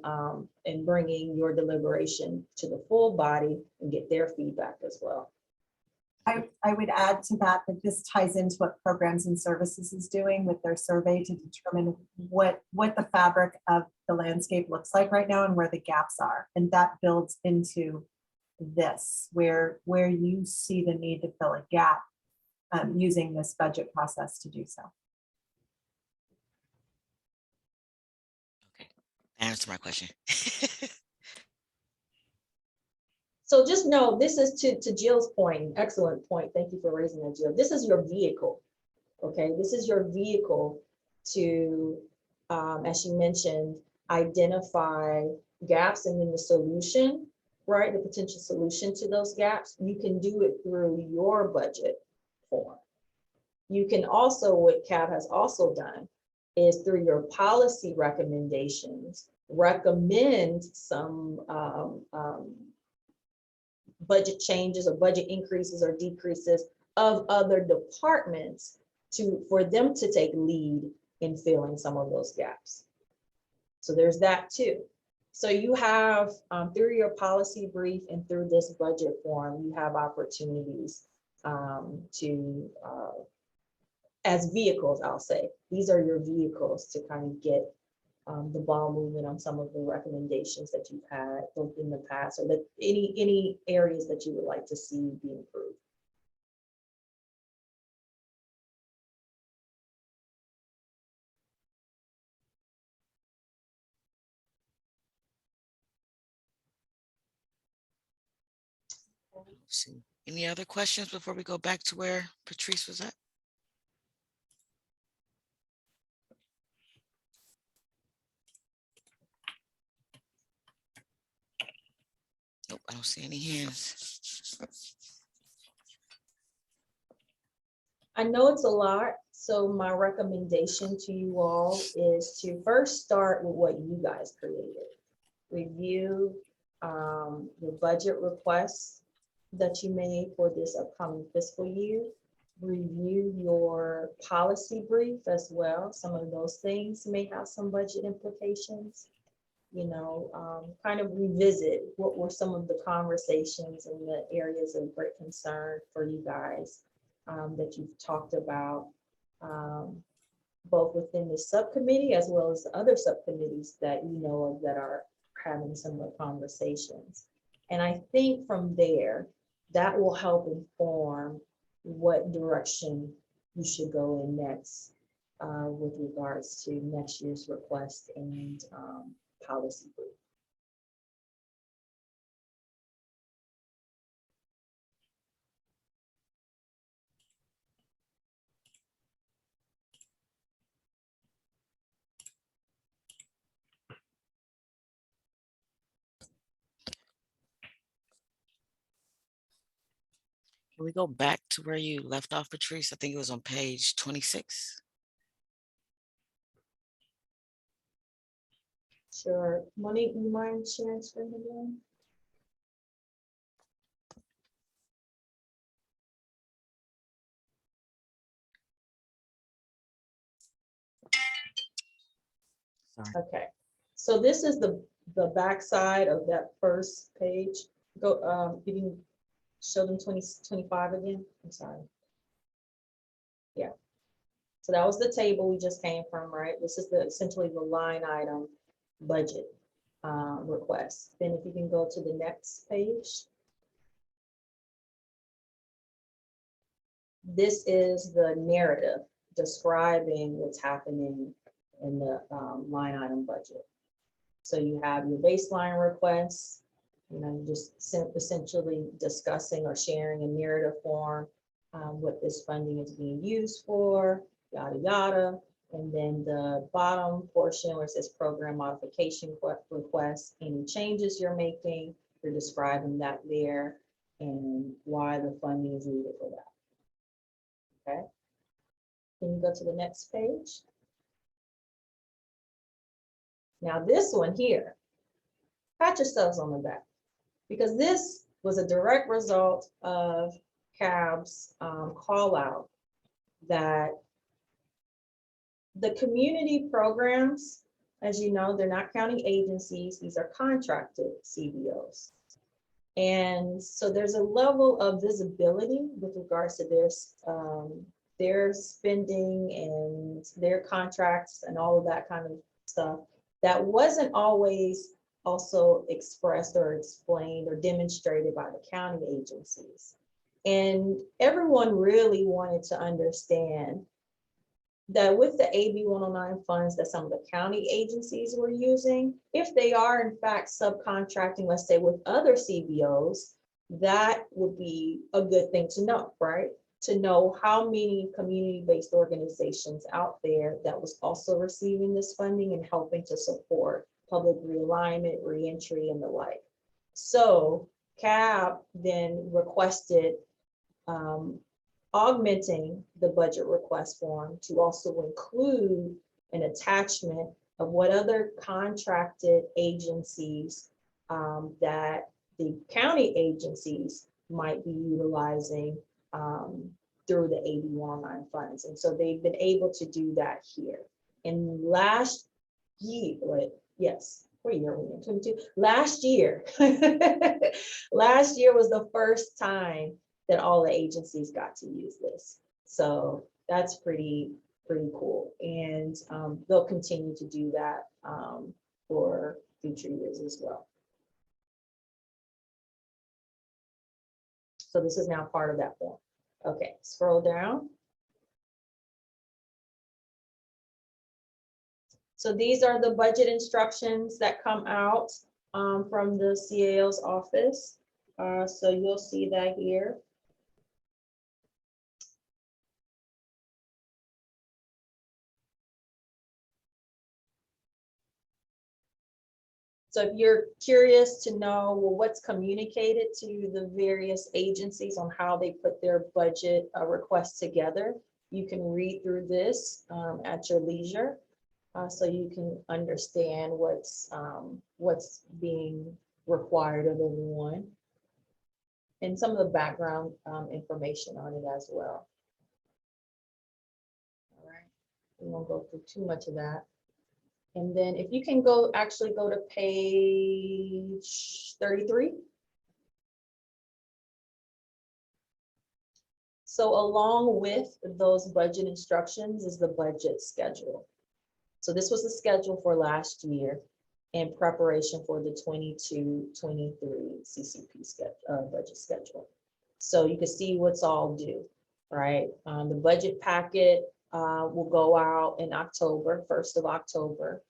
and bringing your deliberation to the full body and get their feedback as well. I would add to that this ties into what Programs and Services is doing with their survey to determine what the fabric of the landscape looks like right now and where the gaps are. And that builds into this, where you see the need to fill a gap using this budget process to do so. Okay, answer my question. So just know, this is to Jill's point, excellent point. Thank you for raising that, Jill. This is your vehicle, okay? This is your vehicle to, as she mentioned, identify gaps and then the solution, right? The potential solution to those gaps. You can do it through your budget form. You can also, what CAB has also done, is through your policy recommendations, recommend some budget changes or budget increases or decreases of other departments for them to take lead in filling some of those gaps. So there's that too. So you have, through your policy brief and through this budget form, you have opportunities to, as vehicles, I'll say, these are your vehicles to kind of get the ball moving on some of the recommendations that you've had both in the past, or that any areas that you would like to see be improved. Let's see. Any other questions before we go back to where Patrice was at? Nope, I don't see any hands. I know it's a lot, so my recommendation to you all is to first start with what you guys created. Review your budget requests that you made for this upcoming fiscal year. Review your policy brief as well. Some of those things may have some budget implications. You know, kind of revisit what were some of the conversations and the areas of great concern for you guys that you've talked about, both within the subcommittee as well as the other subcommittees that you know of that are having similar conversations. And I think from there, that will help inform what direction you should go in next with regards to next year's request and policy brief. Can we go back to where you left off, Patrice? I think it was on page 26. Sure. Monique, you mind sharing screen again? Sorry. Okay. So this is the back side of that first page. Go, you can show them 25 again. I'm sorry. Yeah. So that was the table we just came from, right? This is essentially the line item budget request. Then if you can go to the next page. This is the narrative describing what's happening in the line item budget. So you have your baseline requests, you know, just essentially discussing or sharing in narrative form what this funding is being used for, yada, yada. And then the bottom portion where it says program modification requests, any changes you're making, you're describing that there and why the funding is needed for that. Okay. Can you go to the next page? Now this one here, pat yourselves on the back, because this was a direct result of CAB's call out that the community programs, as you know, they're not county agencies, these are contracted CBOs. And so there's a level of visibility with regards to their spending and their contracts and all of that kind of stuff that wasn't always also expressed or explained or demonstrated by the county agencies. And everyone really wanted to understand that with the AB 109 funds that some of the county agencies were using, if they are in fact subcontracting, let's say with other CBOs, that would be a good thing to know, right? To know how many community-based organizations out there that was also receiving this funding and helping to support public realignment, reentry, and the like. So CAB then requested augmenting the budget request form to also include an attachment of what other contracted agencies that the county agencies might be utilizing through the AB 109 funds. And so they've been able to do that here. And last year, what year are we in, 22? Last year, last year was the first time that all the agencies got to use this. So that's pretty cool. And they'll continue to do that for future years as well. So this is now part of that form. Okay, scroll down. So these are the budget instructions that come out from the CAO's office. So you'll see that here. So if you're curious to know, well, what's communicated to the various agencies on how they put their budget requests together, you can read through this at your leisure. So you can understand what's being required of everyone, and some of the background information on it as well. All right, we won't go through too much of that. And then if you can actually go to page 33. So along with those budget instructions is the budget schedule. So this was the schedule for last year in preparation for the 22-23 CCP budget schedule. So you can see what's all due, right? The budget packet will go out in October, 1st of October.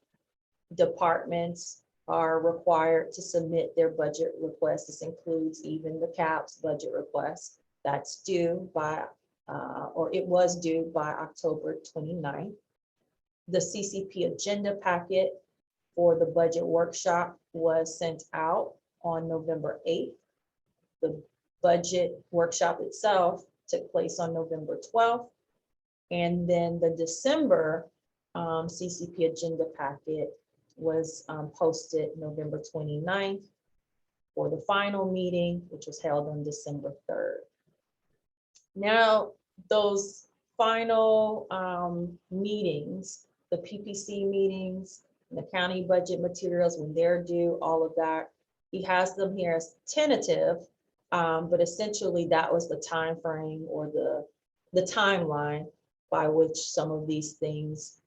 Departments are required to submit their budget requests. This includes even the CAPS budget request. That's due by, or it was due by October 29th. The CCP agenda packet for the budget workshop was sent out on November 8th. The budget workshop itself took place on November 12th. And then the December CCP agenda packet was posted November 29th for the final meeting, which was held on December 3rd. Now, those final meetings, the PPC meetings, the county budget materials, when they're due, all of that, he has them here as tentative, but essentially that was the time frame or the timeline by which some of these things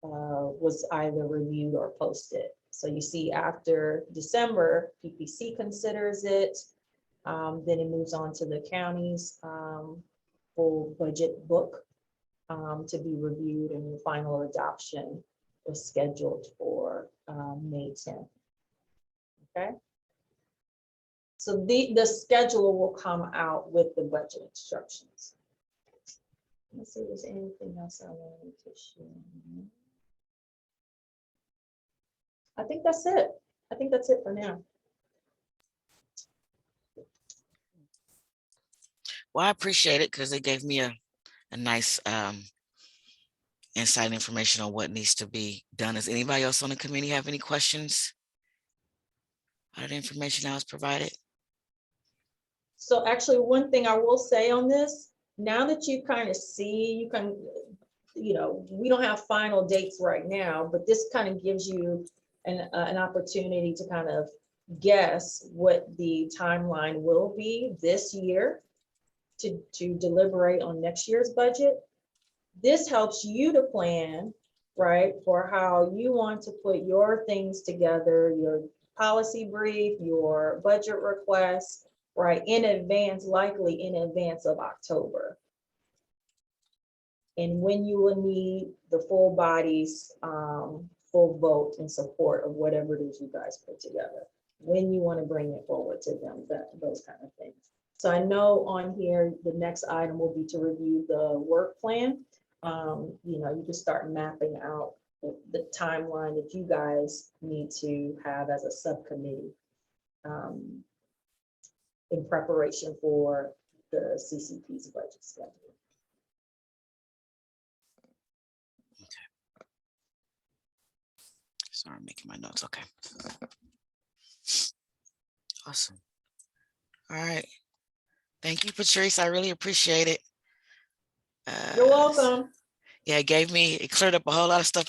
was either reviewed or posted. So you see after December, PPC considers it, then it moves on to the county's full budget book to be reviewed, and the final adoption was scheduled for May 10th. Okay. So the schedule will come out with the budget instructions. Let's see if there's anything else I wanted to share. I think that's it. I think that's it for now. Well, I appreciate it because it gave me a nice insight information on what needs to be done. Does anybody else on the committee have any questions out of the information I was provided? So actually, one thing I will say on this, now that you kind of see, you can, we don't have final dates right now, but this kind of gives you an opportunity to kind of guess what the timeline will be this year to deliberate on next year's budget. This helps you to plan, right, for how you want to put your things together, your policy brief, your budget requests, right, in advance, likely in advance of October. And when you will need the full body's full vote in support of whatever it is you guys put together, when you want to bring it forward to them, those kind of things. So I know on here, the next item will be to review the work plan. You can start mapping out the timeline that you guys need to have as a subcommittee in preparation for the CCP's budget schedule. Sorry, I'm making my notes. Okay. Awesome. All right. Thank you, Patrice. I really appreciate it. You're welcome. Yeah, it cleared up a whole lot of stuff.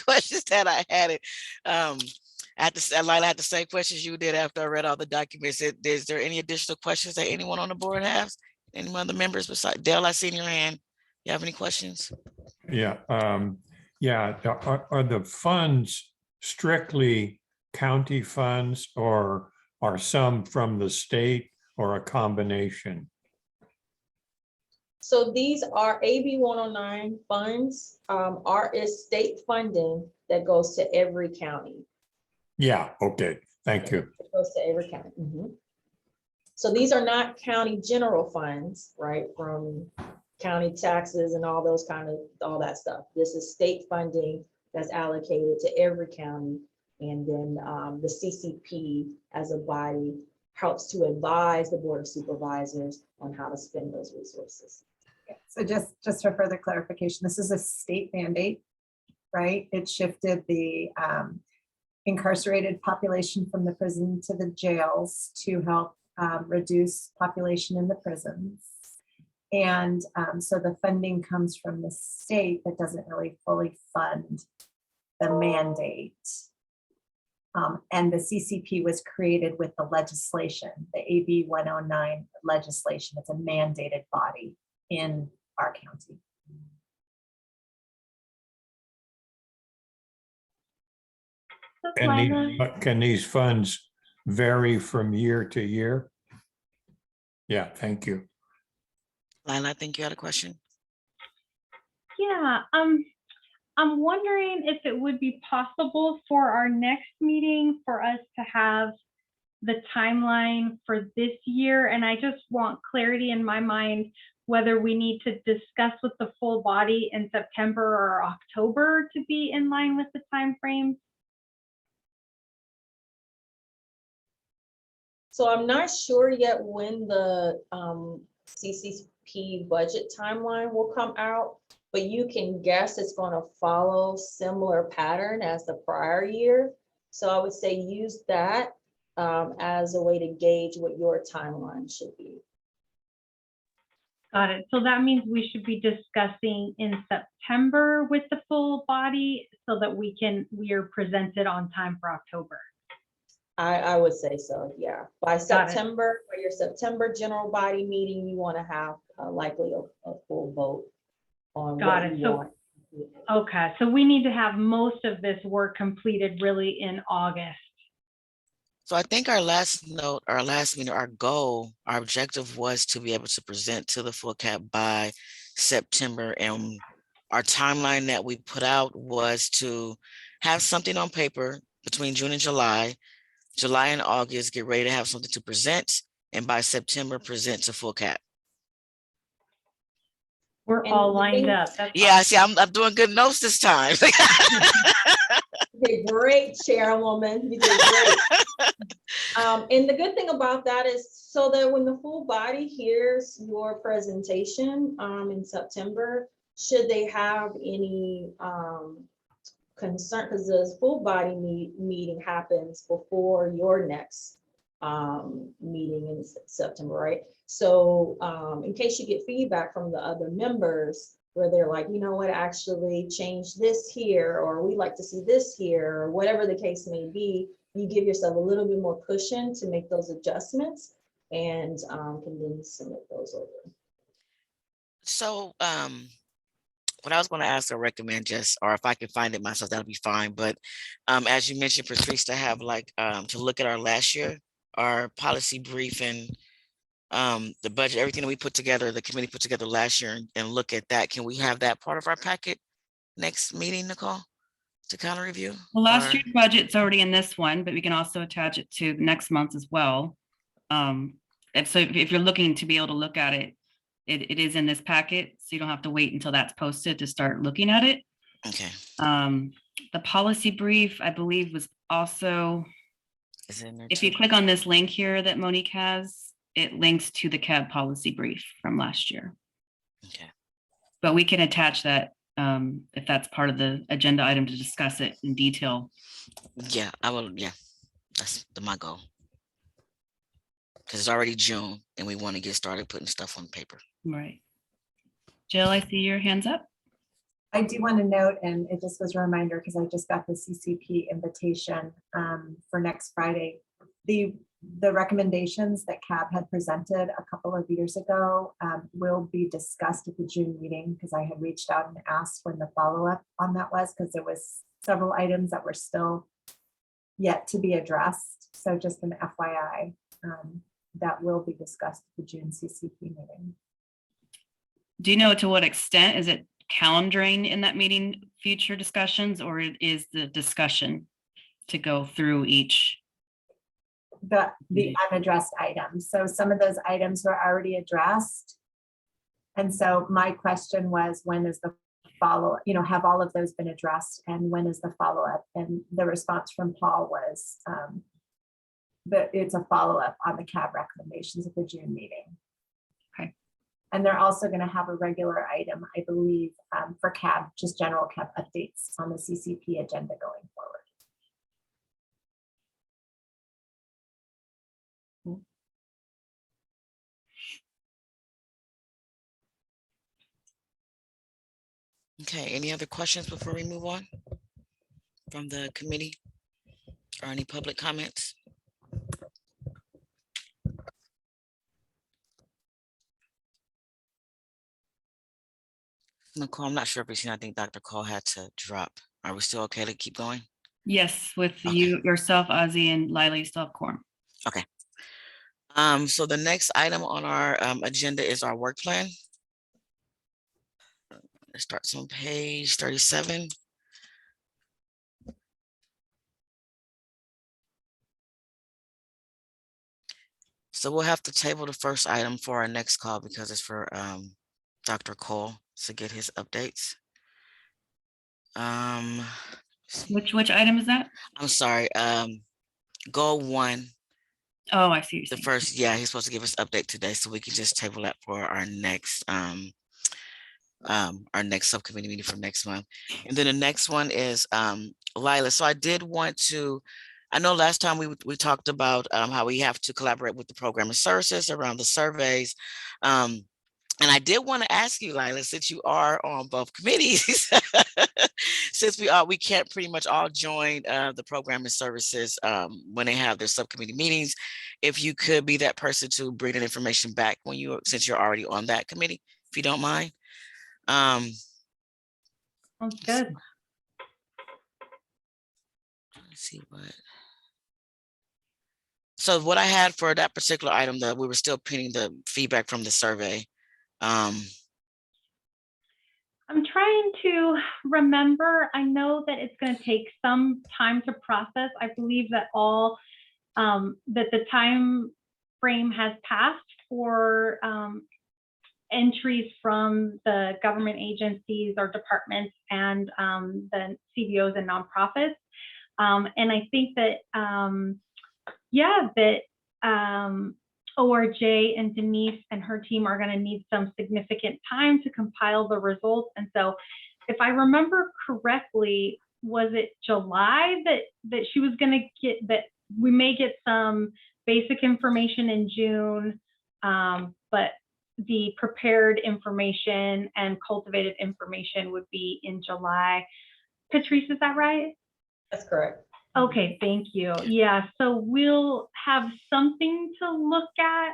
Questions that I had it. Lila had the same questions you did after I read all the documents. Is there any additional questions that anyone on the board has? Any other members besides Dale? I seen your hand. You have any questions? Yeah, are the funds strictly county funds or are some from the state or a combination? So these are AB 109 funds, is state funding that goes to every county. Yeah, okay, thank you. It goes to every county. So these are not county general funds, right? From county taxes and all those all that stuff. This is state funding that's allocated to every county. And then the CCP as a body helps to advise the Board of Supervisors on how to spend those resources. So just for further clarification, this is a state mandate, right? It shifted the incarcerated population from the prison to the jails to help reduce population in the prisons. And so the funding comes from the state that doesn't really fully fund the mandate. And the CCP was created with the legislation, the AB 109 legislation. It's a mandated body in our county. Can these funds vary from year to year? Yeah, thank you. Lila, I think you had a question. Yeah, I'm wondering if it would be possible for our next meeting for us to have the timeline for this year. And I just want clarity in my mind whether we need to discuss with the full body in September or October to be in line with the timeframes. So I'm not sure yet when the CCP budget timeline will come out, but you can guess it's going to follow similar pattern as the prior year. So I would say use that as a way to gauge what your timeline should be. Got it. So that means we should be discussing in September with the full body so that we are presented on time for October. I would say so, yeah. By September, for your September general body meeting, you want to have likely a full vote on what you want. Okay, so we need to have most of this work completed really in August. So I think our last meeting, our goal, our objective was to be able to present to the full cap by September. And our timeline that we put out was to have something on paper between June and July and August, get ready to have something to present. And by September, present to full cap. We're all lined up. Yeah, see, I'm doing good notes this time. You did great, Chairwoman. You did great. And the good thing about that is so that when the full body hears your presentation in September, should they have any concern, because the full body meeting happens before your next meeting in September, right? So in case you get feedback from the other members where they're like, you know what, actually change this here, or we like to see this here, or whatever the case may be, you give yourself a little bit more cushion to make those adjustments and can then submit those over. So what I was going to ask or recommend, or if I can find it myself, that'll be fine. But as you mentioned, Patrice, to have to look at our last year, our policy brief and the budget, everything that we put together, the committee put together last year, and look at that. Can we have that part of our packet next meeting, Nicole, to kind of review? Well, last year's budget's already in this one, but we can also attach it to next month as well. And so if you're looking to be able to look at it, it is in this packet, so you don't have to wait until that's posted to start looking at it. Okay. The policy brief, I believe, was also, Is in there if too? you click on this link here that Monique has, it links to the CAB policy brief from last year. Okay. But we can attach that if that's part of the agenda item to discuss it in detail. Yeah, I will. Yeah, that's my goal. Because it's already June and we want to get started putting stuff on paper. Right. Jill, I see your hands up. I do want to note, and it just was a reminder because I just got the CCP invitation for next Friday. The recommendations that CAB had presented a couple of years ago will be discussed at the June meeting, because I had reached out and asked when the follow-up on that was, because there was several items that were still yet to be addressed. So just an FYI, that will be discussed at the June CCP meeting. Do you know to what extent is it calendaring in that meeting future discussions, or is the discussion to go through each? The unaddressed items. So some of those items were already addressed. And so my question was, when is the follow-up? Have all of those been addressed, and when is the follow-up? And the response from Paul was that it's a follow-up on the CAB recommendations at the June meeting. Okay. And they're also going to have a regular item, I believe, for CAB, just general CAB updates on the CCP agenda going forward. Okay, any other questions before we move on from the committee, or any public comments? Nicole, I'm not sure if you've seen, I think Dr. Cole had to drop. Are we still okay to keep going? Yes, with Okay. you, yourself, Ozzy, and Lila, you still have quorum. Okay. So the next item on our agenda is our work plan. It starts on page 37. So we'll have to table the first item for our next call because it's for Dr. Cole to get his updates. Which item is that? I'm sorry. Goal 1. Oh, I see. The first, yeah, he's supposed to give us update today, so we can just table that for our next subcommittee meeting for next month. And then the next one is Lila. So I did want to, I know last time we talked about how we have to collaborate with the program and services around the surveys. And I did want to ask you, Lila, since you are on both committees, since we can't pretty much all join the program and services when they have their subcommittee meetings, if you could be that person to bring that information back since you're already on that committee, if you don't mind. Sounds good. Let's see what. So what I had for that particular item, that we were still pinning the feedback from the survey. I'm trying to remember. I know that it's going to take some time to process. I believe that that the time frame has passed for entries from the government agencies or departments and the CBOs and nonprofits. And I think that, ORJ and Denise and her team are going to need some significant time to compile the results. And so if I remember correctly, was it July that she was going to get, that we may get some basic information in June, but the prepared information and cultivated information would be in July. Patrice, is that right? That's correct. Okay, thank you. Yeah, so we'll have something to look at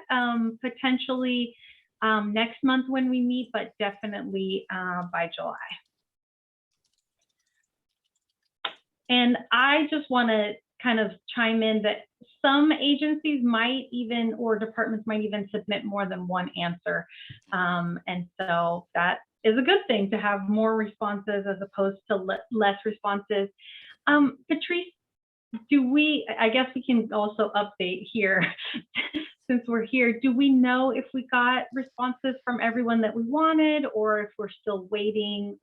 potentially next month when we meet, but definitely by July. And I just want to kind of chime in that some agencies might even, or departments might even submit more than one answer. And so that is a good thing, to have more responses as opposed to less responses. Patrice, I guess we can also update here since we're here. Do we know if we got responses from everyone that we wanted, or if we're still waiting?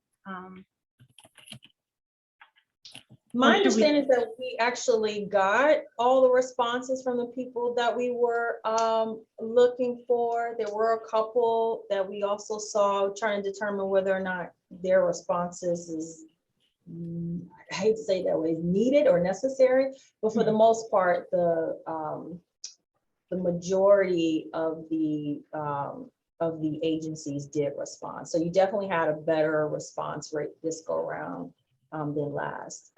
My understanding is that we actually got all the responses from the people that we were looking for. There were a couple that we also saw trying to determine whether or not their responses is, I hate to say that way, needed or necessary, but for the most part, the majority of the agencies did respond. So you definitely had a better response rate this go around than last.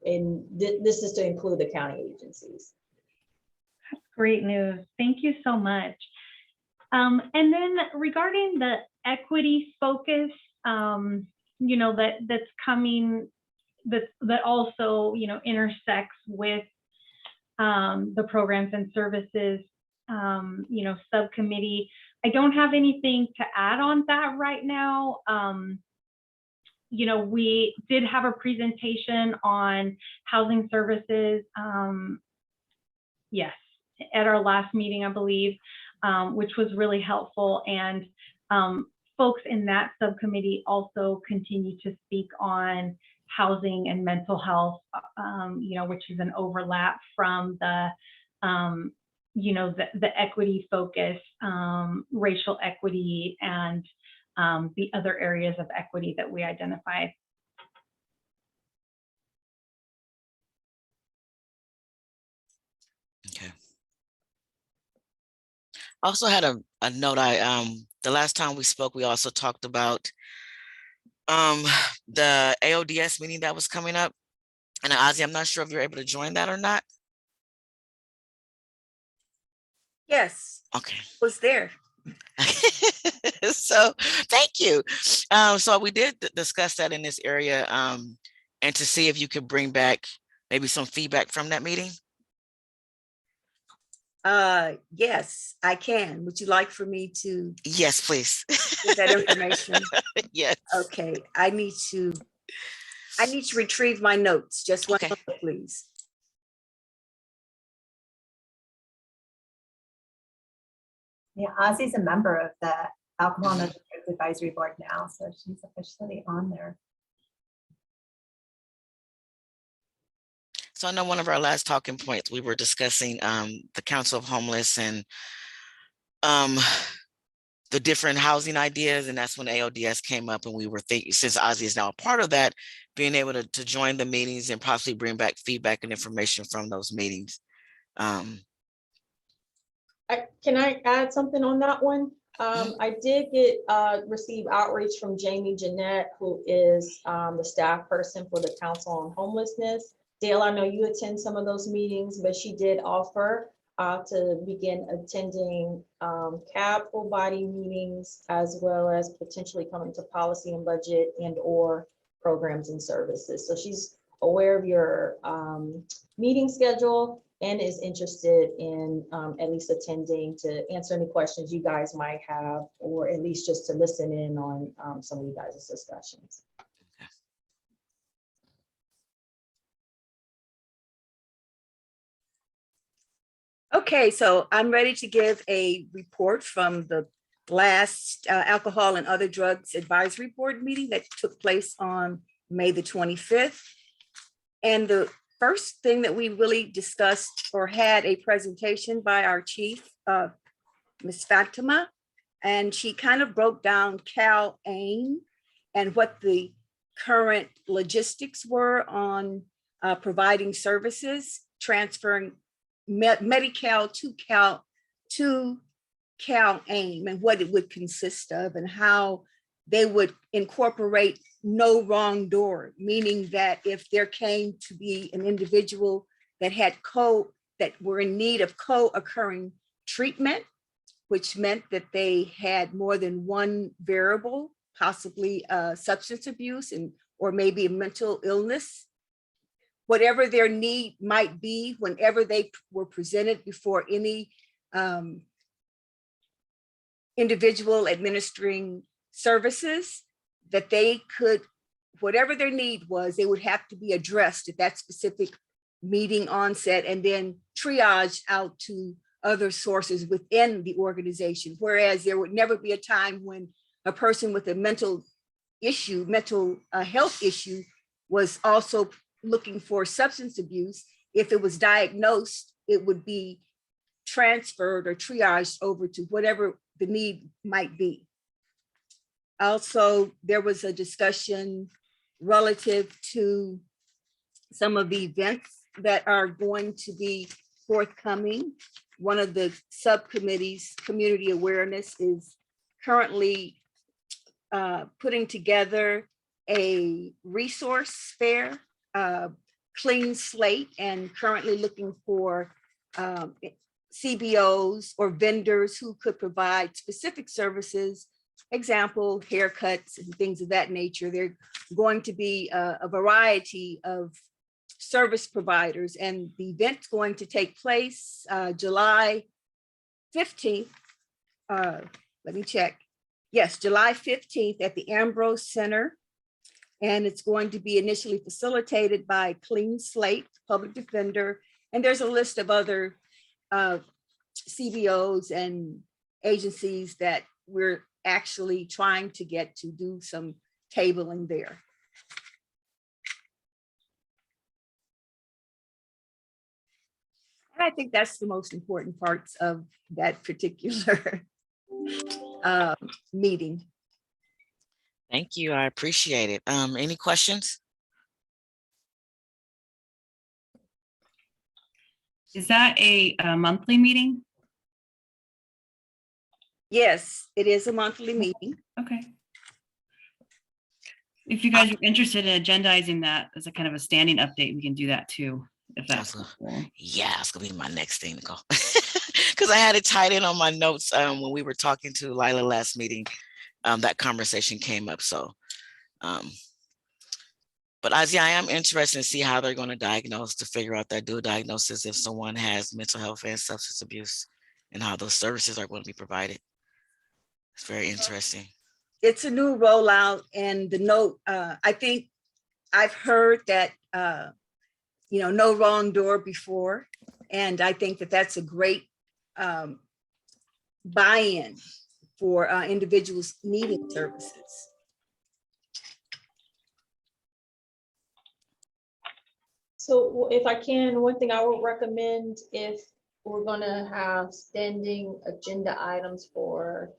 This is to include the county agencies. Great news. Thank you so much. And then regarding the equity focus, you know, that's coming, that also, you know, intersects with the programs and services, you know, subcommittee. I don't have anything to add on that right now. You know, we did have a presentation on housing services, yes, at our last meeting, I believe, which was really helpful. And folks in that subcommittee also continue to speak on housing and mental health, you know, which is an overlap from the, you know, the equity focus, racial equity, and the other areas of equity that we identified. Okay. Also had a note. The last time we spoke, we also talked about the AODS meeting that was coming up. And Ozzy, I'm not sure if you're able to join that or not. Yes, Okay. was there. So thank you. So we did discuss that in this area, and to see if you could bring back maybe some feedback from that meeting. Yes, I can. Would you like for me to Yes, please. give that information? Yes. Okay, I need to retrieve my notes. Just one Okay. moment, please. Yeah, Ozzy's a member of the Alcohol and Other Drugs Advisory Board now, so she's officially on there. So I know one of our last talking points, we were discussing the Council of Homeless and the different housing ideas, and that's when AODS came up, and we were thinking, since Ozzy is now a part of that, being able to join the meetings and possibly bring back feedback and information from those meetings. Can I add something on that one? I did receive outreach from Jamie Jeanette, who is the staff person for the Council on Homelessness. Dale, I know you attend some of those meetings, but she did offer to begin attending CAB full body meetings, as well as potentially coming to policy and budget and or programs and services. So she's aware of your meeting schedule and is interested in at least attending to answer any questions you guys might have, or at least just to listen in on some of you guys' discussions. Okay, so I'm ready to give a report from the last Alcohol and Other Drugs Advisory Board meeting that took place on May the 25th. And the first thing that we really discussed or had a presentation by our chief, Ms. Fatima, and she kind of broke down CalAIM and what the current logistics were on providing services, transferring Medi-Cal to CalAIM, and what it would consist of, and how they would incorporate no wrong door, meaning that if there came to be an individual that had that were in need of co-occurring treatment, which meant that they had more than one variable, possibly substance abuse or maybe a mental illness, whatever their need might be, whenever they were presented before any individual administering services, that they could, whatever their need was, they would have to be addressed at that specific meeting onset, and then triage out to other sources within the organization. Whereas there would never be a time when a person with a mental health issue was also looking for substance abuse. If it was diagnosed, it would be transferred or triaged over to whatever the need might be. Also, there was a discussion relative to some of the events that are going to be forthcoming. One of the subcommittees, community awareness, is currently putting together a resource fair, clean slate, and currently looking for CBOs or vendors who could provide specific services, example, haircuts and things of that nature. They're going to be a variety of service providers, and the event's going to take place July 15th. Let me check. Yes, July 15th at the Ambrose Center. And it's going to be initially facilitated by Clean Slate, Public Defender. And there's a list of other CBOs and agencies that we're actually trying to get to do some tabling there. And I think that's the most important parts of that particular meeting. Thank you. I appreciate it. Any questions? Is that a monthly meeting? Yes, it is a monthly meeting. Okay. If you guys are interested in agendizing that as a kind of a standing update, we can do that too, if that's helpful. Yeah, it's gonna be my next thing to go. Because I had it tied in on my notes when we were talking to Lila last meeting. That conversation came up. So, but Ozzy, I am interested to see how they're going to diagnose, to figure out that dual diagnosis if someone has mental health and substance abuse, and how those services are going to be provided. It's very interesting. It's a new rollout, and the note, I think I've heard that, no wrong door before. And I think that that's a great buy-in for individuals needing services. So if I can, one thing I would recommend, if we're gonna have standing agenda items for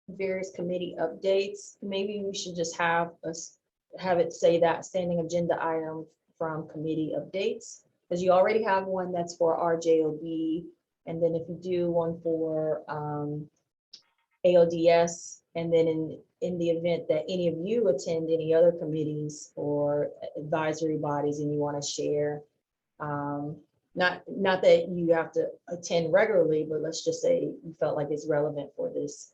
various committee updates, maybe we should just have it say that standing agenda item from committee updates, because you already have one that's for RJOB, and then if you do one for AODS, and then in the event that any of you attend any other committees or advisory bodies and you want to share, not that you have to attend regularly, but let's just say you felt like it's relevant for this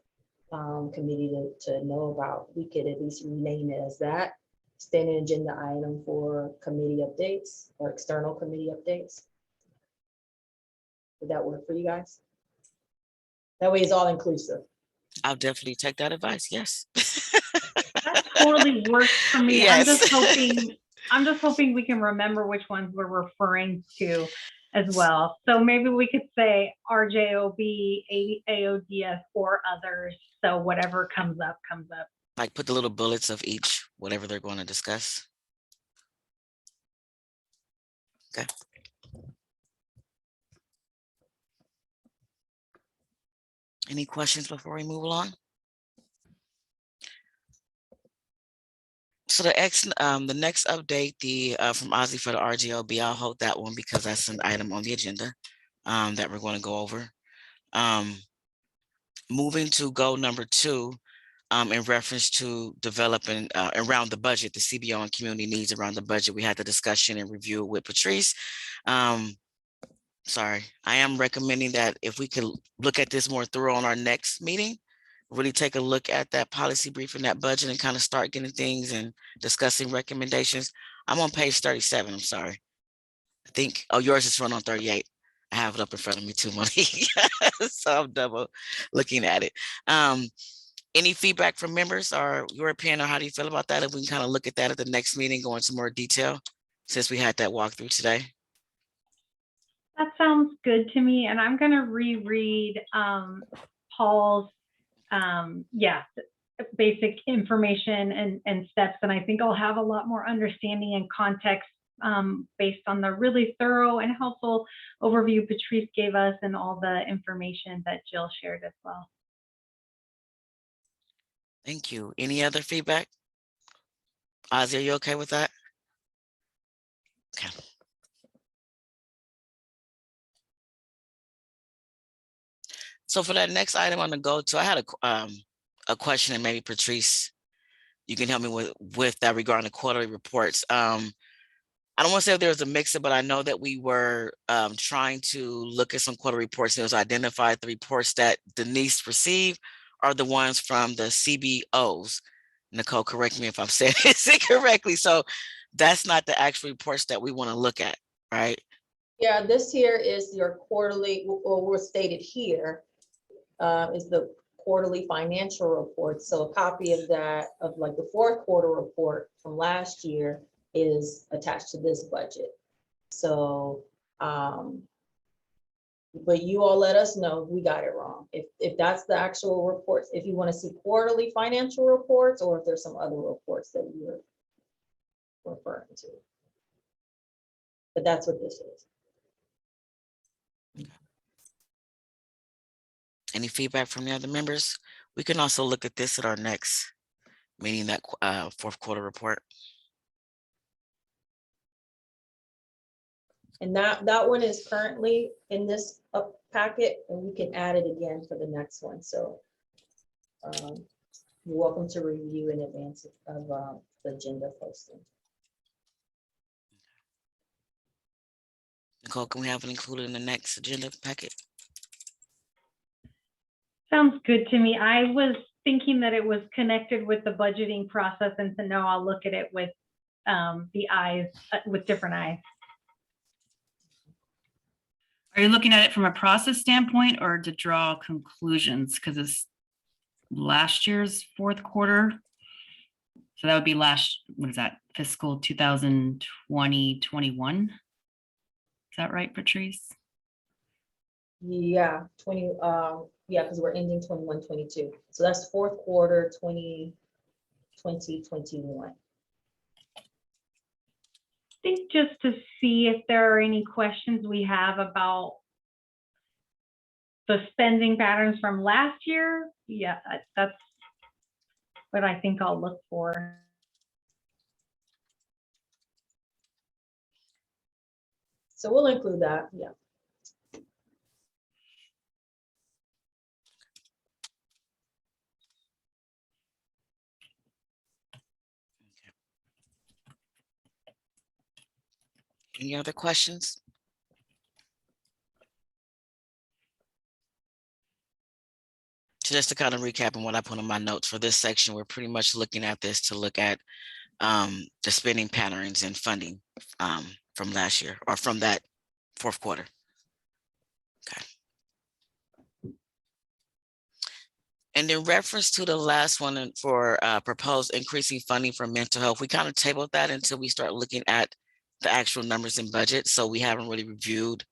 committee to know about, we could at least rename it as that standing agenda item for committee updates or external committee updates. Would that work for you guys? That way it's all inclusive. I'll definitely take that advice. Yes. That totally works for me. Yes. I'm just hoping we can remember which ones we're referring to as well. So maybe we could say RJOB, AODS, or others. So whatever comes up, comes up. Like put the little bullets of each, whatever they're going to discuss. Okay. Any questions before we move along? So the next update, from Ozzy for the RGLB, I'll hold that one because that's an item on the agenda that we're going to go over. Moving to goal number 2, in reference to developing around the budget, the CBO and community needs around the budget. We had the discussion and review with Patrice. Sorry, I am recommending that if we could look at this more thorough on our next meeting, really take a look at that policy brief and that budget and kind of start getting things and discussing recommendations. I'm on page 37, I'm sorry. I think, oh, yours is run on 38. I have it up in front of me too, Monique. So I'm double looking at it. Any feedback from members or your opinion, or how do you feel about that? If we can kind of look at that at the next meeting, go into more detail, since we had that walkthrough today. That sounds good to me. And I'm going to reread Paul's basic information and steps. And I think I'll have a lot more understanding and context based on the really thorough and helpful overview Patrice gave us and all the information that Jill shared as well. Thank you. Any other feedback? Ozzy, are you okay with that? Okay. So for that next item on the go to, I had a question, and maybe Patrice, you can help me with that regarding the quarterly reports. I don't want to say if there was a mix-up, but I know that we were trying to look at some quarterly reports, and it was identified the reports that Denise received are the ones from the CBOs. Nicole, correct me if I'm saying it correctly. So that's not the actual reports that we want to look at, right? Yeah, this here is your quarterly, or what's stated here is the quarterly financial report. So a copy of that, of like the fourth quarter report from last year, is attached to this budget. So, but you all let us know if we got it wrong. If that's the actual reports, if you want to see quarterly financial reports, or if there's some other reports that you're referring to. But that's what this is. Any feedback from the other members? We can also look at this at our next meeting, that fourth quarter report. And that one is currently in this packet, and we can add it again for the next one. So you're welcome to review in advance of the agenda posting. Nicole, can we have it included in the next agenda packet? Sounds good to me. I was thinking that it was connected with the budgeting process, and so now I'll look at it with the eyes, with different eyes. Are you looking at it from a process standpoint or to draw conclusions? Because it's last year's fourth quarter. So that would be what is that, fiscal 2020-21? Is that right, Patrice? Yeah, yeah, because we're ending 21-22. So that's fourth quarter 2020-21. I think just to see if there are any questions we have about the spending patterns from last year. Yeah, that's what I think I'll look for. So we'll include that, yeah. Any other questions? So just to kind of recap on what I put on my notes for this section, we're pretty much looking at this to look at the spending patterns and funding from last year, or from that fourth quarter. Okay. And in reference to the last one for proposed increasing funding for mental health, we kind of tabled that until we start looking at the actual numbers and budget. So we haven't really reviewed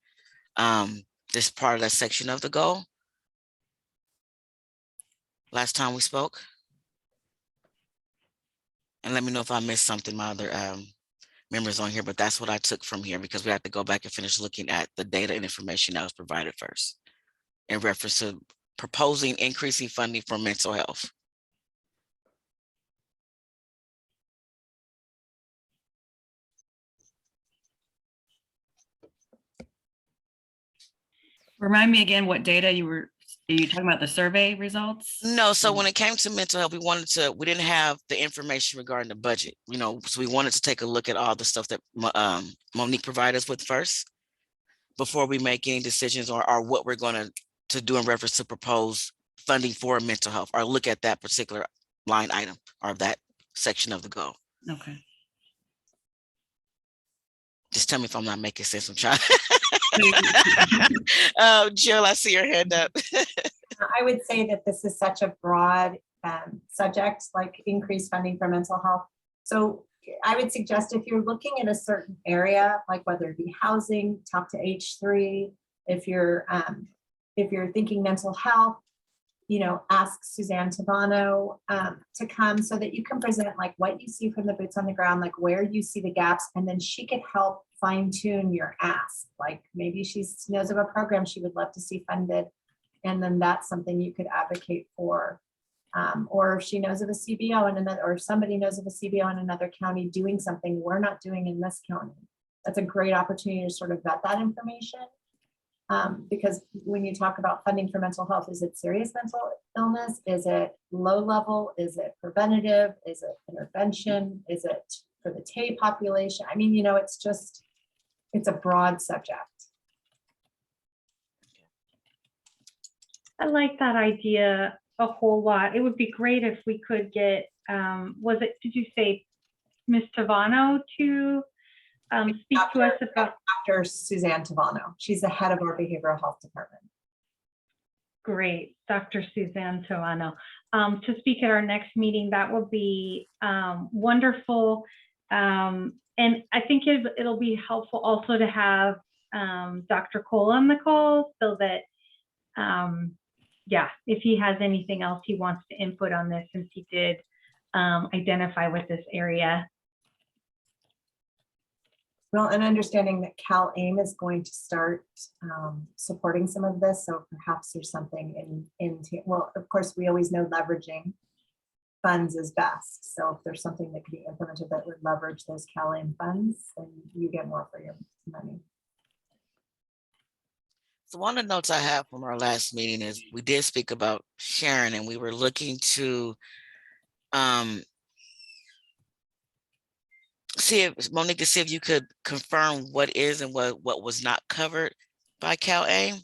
this part of that section of the goal. Last time we spoke. And let me know if I missed something, my other members on here, but that's what I took from here, because we have to go back and finish looking at the data and information that was provided first in reference to proposing increasing funding for mental health. Remind me again what data are you talking about, the survey results? No, so when it came to mental health, we didn't have the information regarding the budget, so we wanted to take a look at all the stuff that Monique provided us with first before we make any decisions or what we're going to do in reference to propose funding for mental health, or look at that particular line item or that section of the goal. Okay. Just tell me if I'm not making sense. I'm trying. Jill, I see your hand up. I would say that this is such a broad subject, like increased funding for mental health. So I would suggest, if you're looking at a certain area, like whether it be housing, talk to H3. If you're thinking mental health, ask Suzanne Tabano to come, so that you can present like what you see from the boots on the ground, like where you see the gaps, and then she could help fine tune your ask. Like maybe she knows of a program she would love to see funded, and then that's something you could advocate for. Or if she knows of a CBO in another, or somebody knows of a CBO in another county doing something we're not doing in this county. That's a great opportunity to sort of vet that information. Because when you talk about funding for mental health, is it serious mental illness? Is it low level? Is it preventative? Is it intervention? Is it for the TAY population? I mean, you know, it's just, it's a broad subject. I like that idea a whole lot. It would be great if we could get, did you say Ms. Tavano to speak to us about? Dr. Suzanne Tavano. She's the head of our behavioral health department. Great, Dr. Suzanne Tavano, to speak at our next meeting. That will be wonderful. And I think it'll be helpful also to have Dr. Cole on the call so that, yeah, if he has anything else he wants to input on this, since he did identify with this area. Well, and understanding that CalAIM is going to start supporting some of this. So perhaps there's something well, of course, we always know leveraging funds is best. So if there's something that could be implemented that would leverage those CalAIM funds, then you get more for your money. So one of the notes I have from our last meeting is we did speak about sharing, and we were looking to see if Monique, to see if you could confirm what is and what was not covered by CalAIM.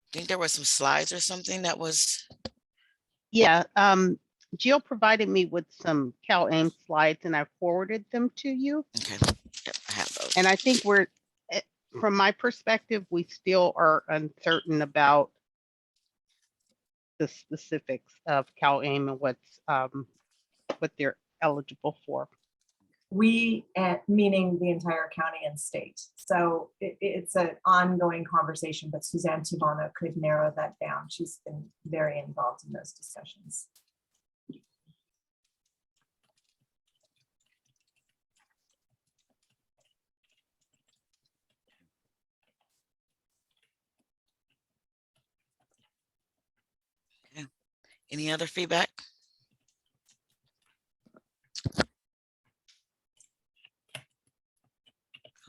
I think there were some slides or something that was. Yeah, Jill provided me with some CalAIM slides and I forwarded them to you. Okay, yep, I have those. And I think from my perspective, we still are uncertain about the specifics of CalAIM and what they're eligible for. We, meaning the entire county and state. So it's an ongoing conversation, but Suzanne Tavano could narrow that down. She's been very involved in those discussions. Okay. Any other feedback?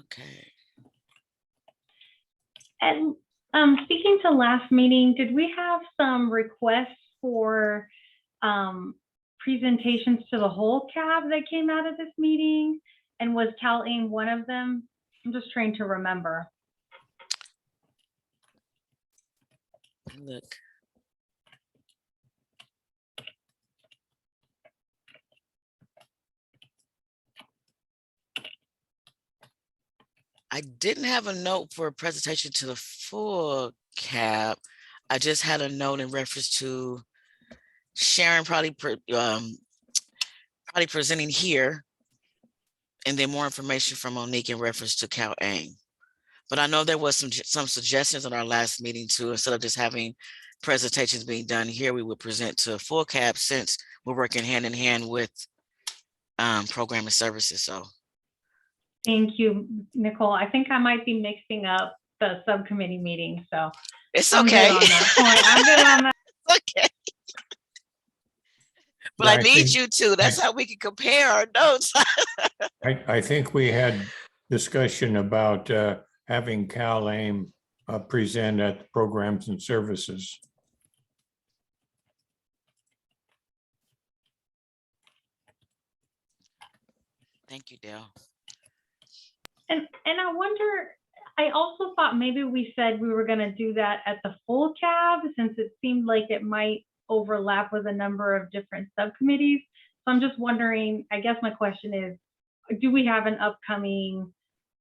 Okay. And speaking to last meeting, did we have some requests for presentations to the whole CAB that came out of this meeting? And was CalAIM one of them? I'm just trying to remember. Look. I didn't have a note for a presentation to the full CAB. I just had a note in reference to Sharon probably presenting here, and then more information from Monique in reference to CalAIM. But I know there was some suggestions on our last meeting too. Instead of just having presentations being done here, we would present to a full CAB since we're working hand in hand with program and services. So. Thank you, Nicole. I think I might be mixing up the subcommittee meeting, so it's okay. I'm good on that point. I'm good on that. Okay. But I need you to. That's how we can compare our notes. I think we had discussion about having CalAIM present at programs and services. Thank you, Dale. And I wonder, I also thought maybe we said we were going to do that at the full CAB, since it seemed like it might overlap with a number of different subcommittees. So I'm just wondering, I guess my question is, do we have an upcoming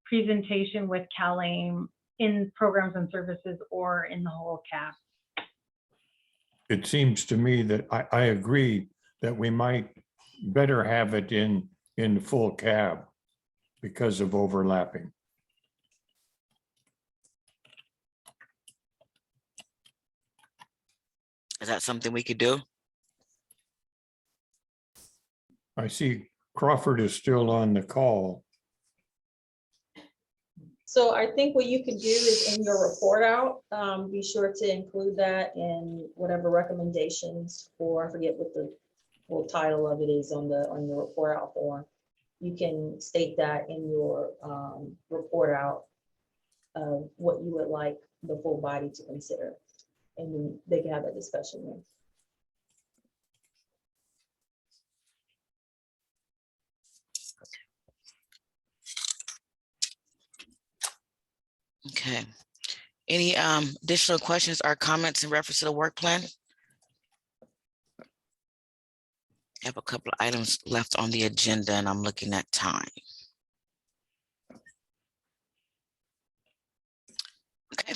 presentation with CalAIM in programs and services or in the whole CAB? It seems to me that I agree that we might better have it in the full CAB because of overlapping. Is that something we could do? I see Crawford is still on the call. So I think what you could do is in your report out, be sure to include that in whatever recommendations, or I forget what the full title of it is on your report out form. You can state that in your report out of what you would like the full body to consider, and then they can have a discussion then. Okay. Any additional questions or comments in reference to the work plan? I have a couple of items left on the agenda and I'm looking at time. Okay.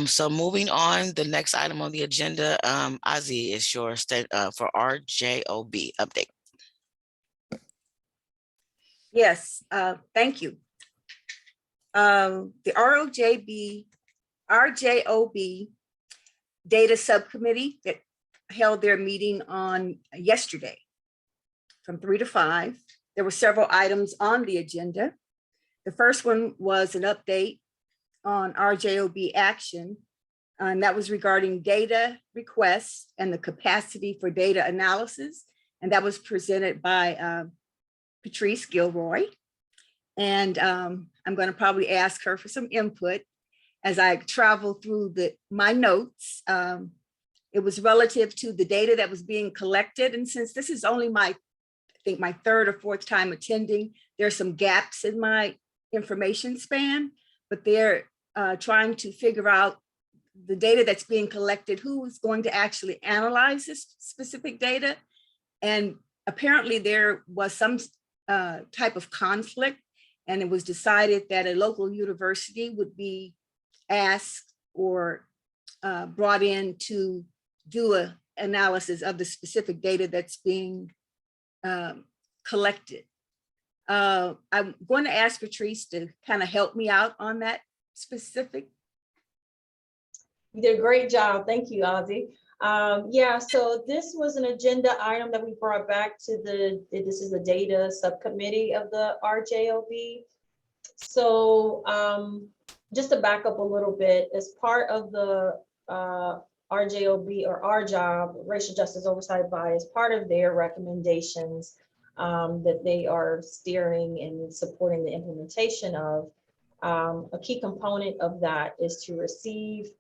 So moving on, the next item on the agenda, Ozzy, is your state for RJOB update. Yes, thank you. The RJOB Data Subcommittee that held their meeting on yesterday from 3 to 5. There were several items on the agenda. The first one was an update on RJOB action, and that was regarding data requests and the capacity for data analysis. And that was presented by Patrice Gilroy. And I'm going to probably ask her for some input as I travel through my notes. It was relative to the data that was being collected. And since this is only I think my third or fourth time attending, there are some gaps in my information span, but they're trying to figure out the data that's being collected, who is going to actually analyze this specific data. And apparently there was some type of conflict, and it was decided that a local university would be asked or brought in to do an analysis of the specific data that's being collected. I'm going to ask Patrice to kind of help me out on that specific. You did a great job. Thank you, Ozzy. Yeah, so this was an agenda item that we brought back to this is the data subcommittee of the RJOB. So just to back up a little bit, as part of the RJOB or our job, Racial Justice Oversight Body, as part of their recommendations that they are steering and supporting the implementation of, a key component of that is to receive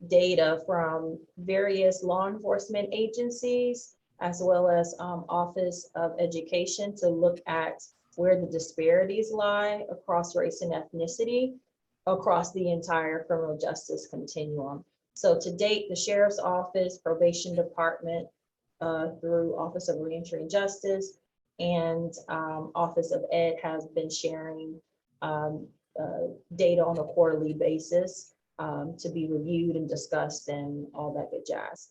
data from various law enforcement agencies, as well as Office of Education, to look at where the disparities lie across race and ethnicity across the entire criminal justice continuum. So to date, the Sheriff's Office, Probation Department, through Office of Reentry and Justice, and Office of Ed has been sharing data on a quarterly basis to be reviewed and discussed and all that good jazz.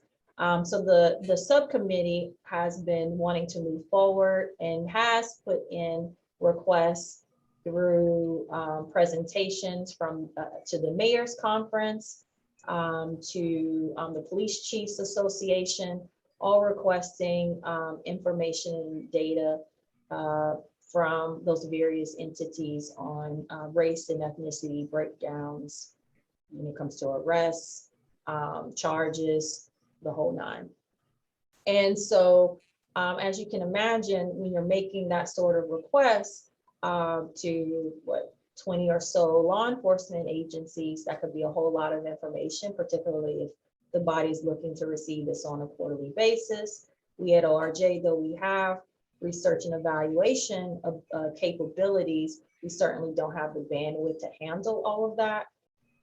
So the subcommittee has been wanting to move forward and has put in requests through presentations from to the Mayor's Conference, to the Police Chiefs Association, all requesting information and data from those various entities on race and ethnicity breakdowns when it comes to arrests, charges, the whole nine. And so, as you can imagine, when you're making that sort of request to 20 or so law enforcement agencies, that could be a whole lot of information, particularly if the body's looking to receive this on a quarterly basis. We at ORJ, though we have research and evaluation of capabilities, we certainly don't have the bandwidth to handle all of that.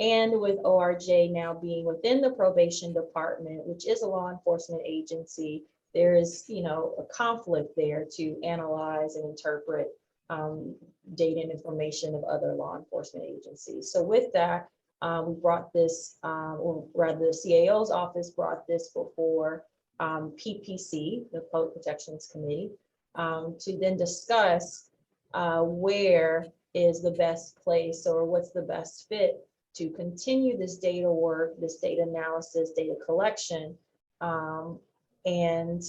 And with ORJ now being within the probation department, which is a law enforcement agency, there is, a conflict there to analyze and interpret data and information of other law enforcement agencies. So with that, we brought this, or rather the CAO's office brought this before PPC, the Public Protections Committee, to then discuss where is the best place or what's the best fit to continue this data work, this data analysis, data collection, and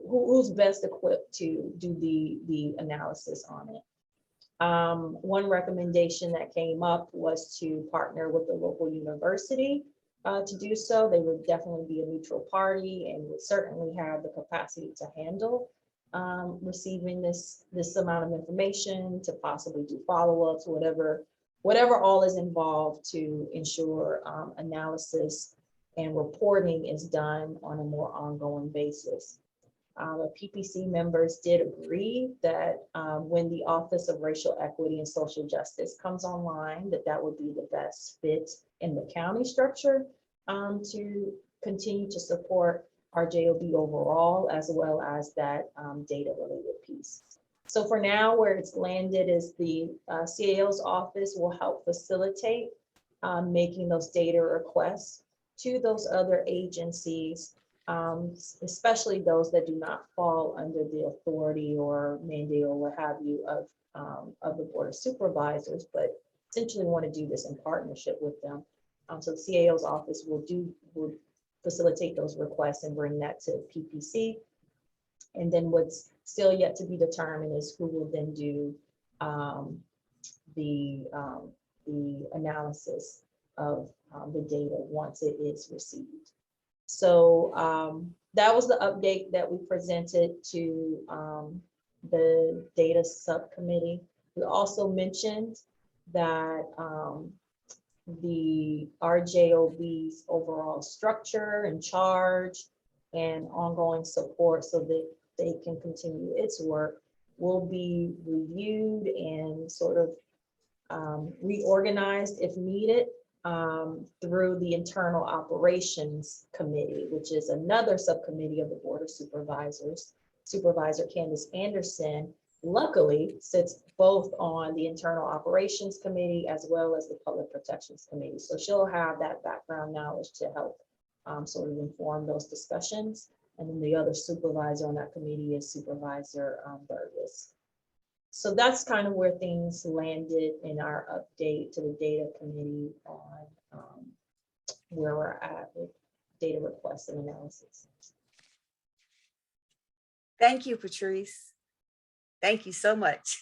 who's best equipped to do the analysis on it. One recommendation that came up was to partner with the local university to do so. They would definitely be a neutral party and would certainly have the capacity to handle receiving this amount of information, to possibly do follow-ups, whatever all is involved to ensure analysis and reporting is done on a more ongoing basis. The PPC members did agree that when the Office of Racial Equity and Social Justice comes online, that would be the best fit in the county structure to continue to support our JOB overall, as well as that data related piece. So for now, where it's landed is the CAO's office will help facilitate making those data requests to those other agencies, especially those that do not fall under the authority or mandate or what have you of the Board of Supervisors, but essentially want to do this in partnership with them. So the CAO's office will facilitate those requests and bring that to PPC. And then what's still yet to be determined is who will then do the analysis of the data once it is received. So that was the update that we presented to the data subcommittee. We also mentioned that the RJOB's overall structure and charge and ongoing support so that they can continue its work will be reviewed and sort of reorganized if needed through the Internal Operations Committee, which is another subcommittee of the Board of Supervisors. Supervisor Candace Anderson luckily sits both on the Internal Operations Committee as well as the Public Protections Committee. So she'll have that background knowledge to help sort of inform those discussions. And then the other supervisor on that committee is Supervisor Burgess. So that's kind of where things landed in our update to the data committee on where we're at with data requests and analysis. Thank you, Patrice. Thank you so much.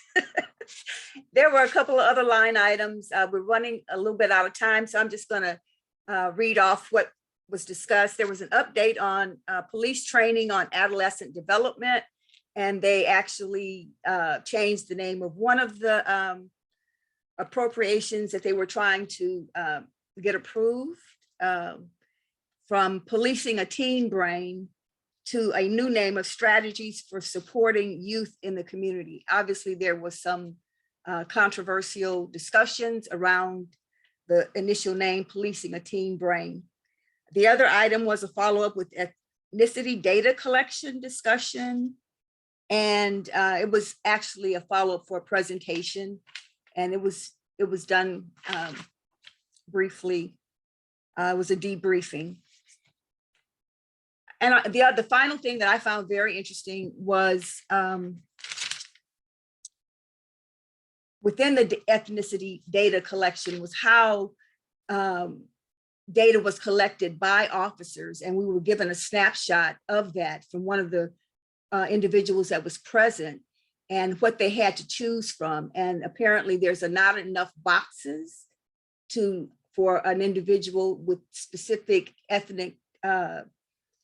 There were a couple of other line items. We're running a little bit out of time, so I'm just going to read off what was discussed. There was an update on police training on adolescent development, and they actually changed the name of one of the appropriations that they were trying to get approved from policing a teen brain to a new name of strategies for supporting youth in the community. Obviously, there was some controversial discussions around the initial name, policing a teen brain. The other item was a follow-up with ethnicity data collection discussion. And it was actually a follow-up for a presentation. And it was done briefly. It was a debriefing. And the final thing that I found very interesting was within the ethnicity data collection was how data was collected by officers. And we were given a snapshot of that from one of the individuals that was present and what they had to choose from. And apparently there's not enough boxes for an individual with specific ethnic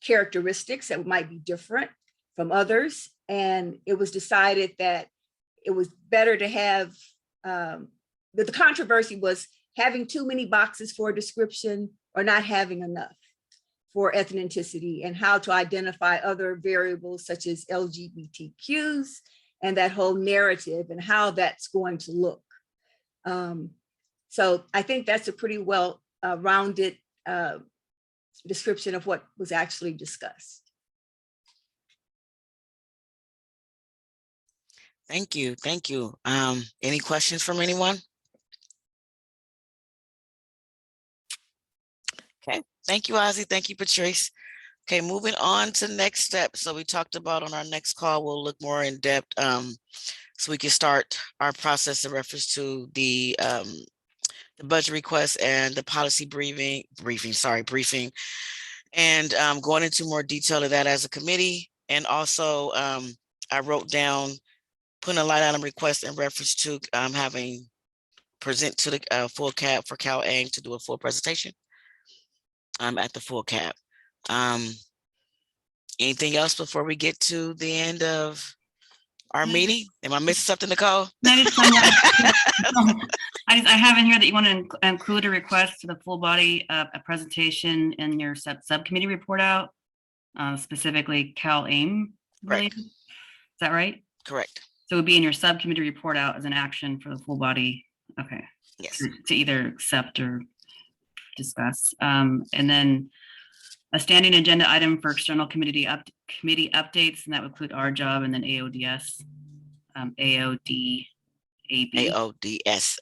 characteristics that might be different from others. And it was decided that it was better to have, the controversy was having too many boxes for a description or not having enough for ethnicity, and how to identify other variables such as LGBTQs and that whole narrative and how that's going to look. So I think that's a pretty well rounded description of what was actually discussed. Thank you. Thank you. Any questions from anyone? Okay. Thank you, Ozzy. Thank you, Patrice. Okay, moving on to next step. So we talked about on our next call, we'll look more in depth so we can start our process in reference to the budget request and the policy briefing, and going into more detail of that as a committee. And also I wrote down putting a line item request in reference to having present to the full cab for Cal AIM to do a full presentation at the full cab. Anything else before we get to the end of our meeting? Am I missing something, Nicole? No, I have in here that you want to include a request to the full body, a presentation in your subcommittee report out, specifically Cal AIM related. Is that right? Correct. So it would be in your subcommittee report out as an action for the full body. Okay. Yes. To either accept or discuss. And then a standing agenda item for external committee updates, and that would include our job and then AODS, AODAB. AODS.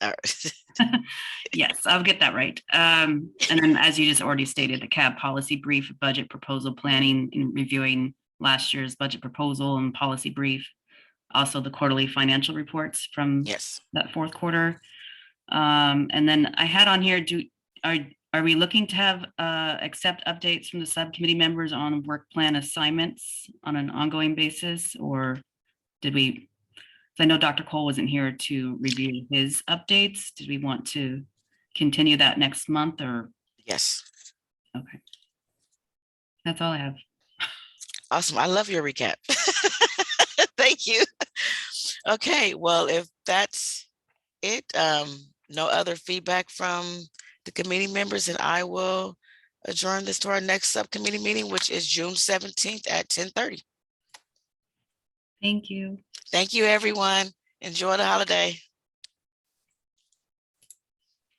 Yes, I'll get that right. And then, as you just already stated, the CAB policy brief, budget proposal planning, and reviewing last year's budget proposal and policy brief. Also, the quarterly financial reports from that fourth quarter. And then I had on here, are we looking to have accept updates from the subcommittee members on work plan assignments on an ongoing basis, or did we? I know Dr. Cole wasn't here to review his updates. Did we want to continue that next month, or? Yes. Okay. That's all I have. Awesome. I love your recap. Thank you. Okay, well, if that's it, no other feedback from the committee members, and I will adjourn this to our next subcommittee meeting, which is June 17th at 10:30. Thank you. Thank you, everyone. Enjoy the holiday.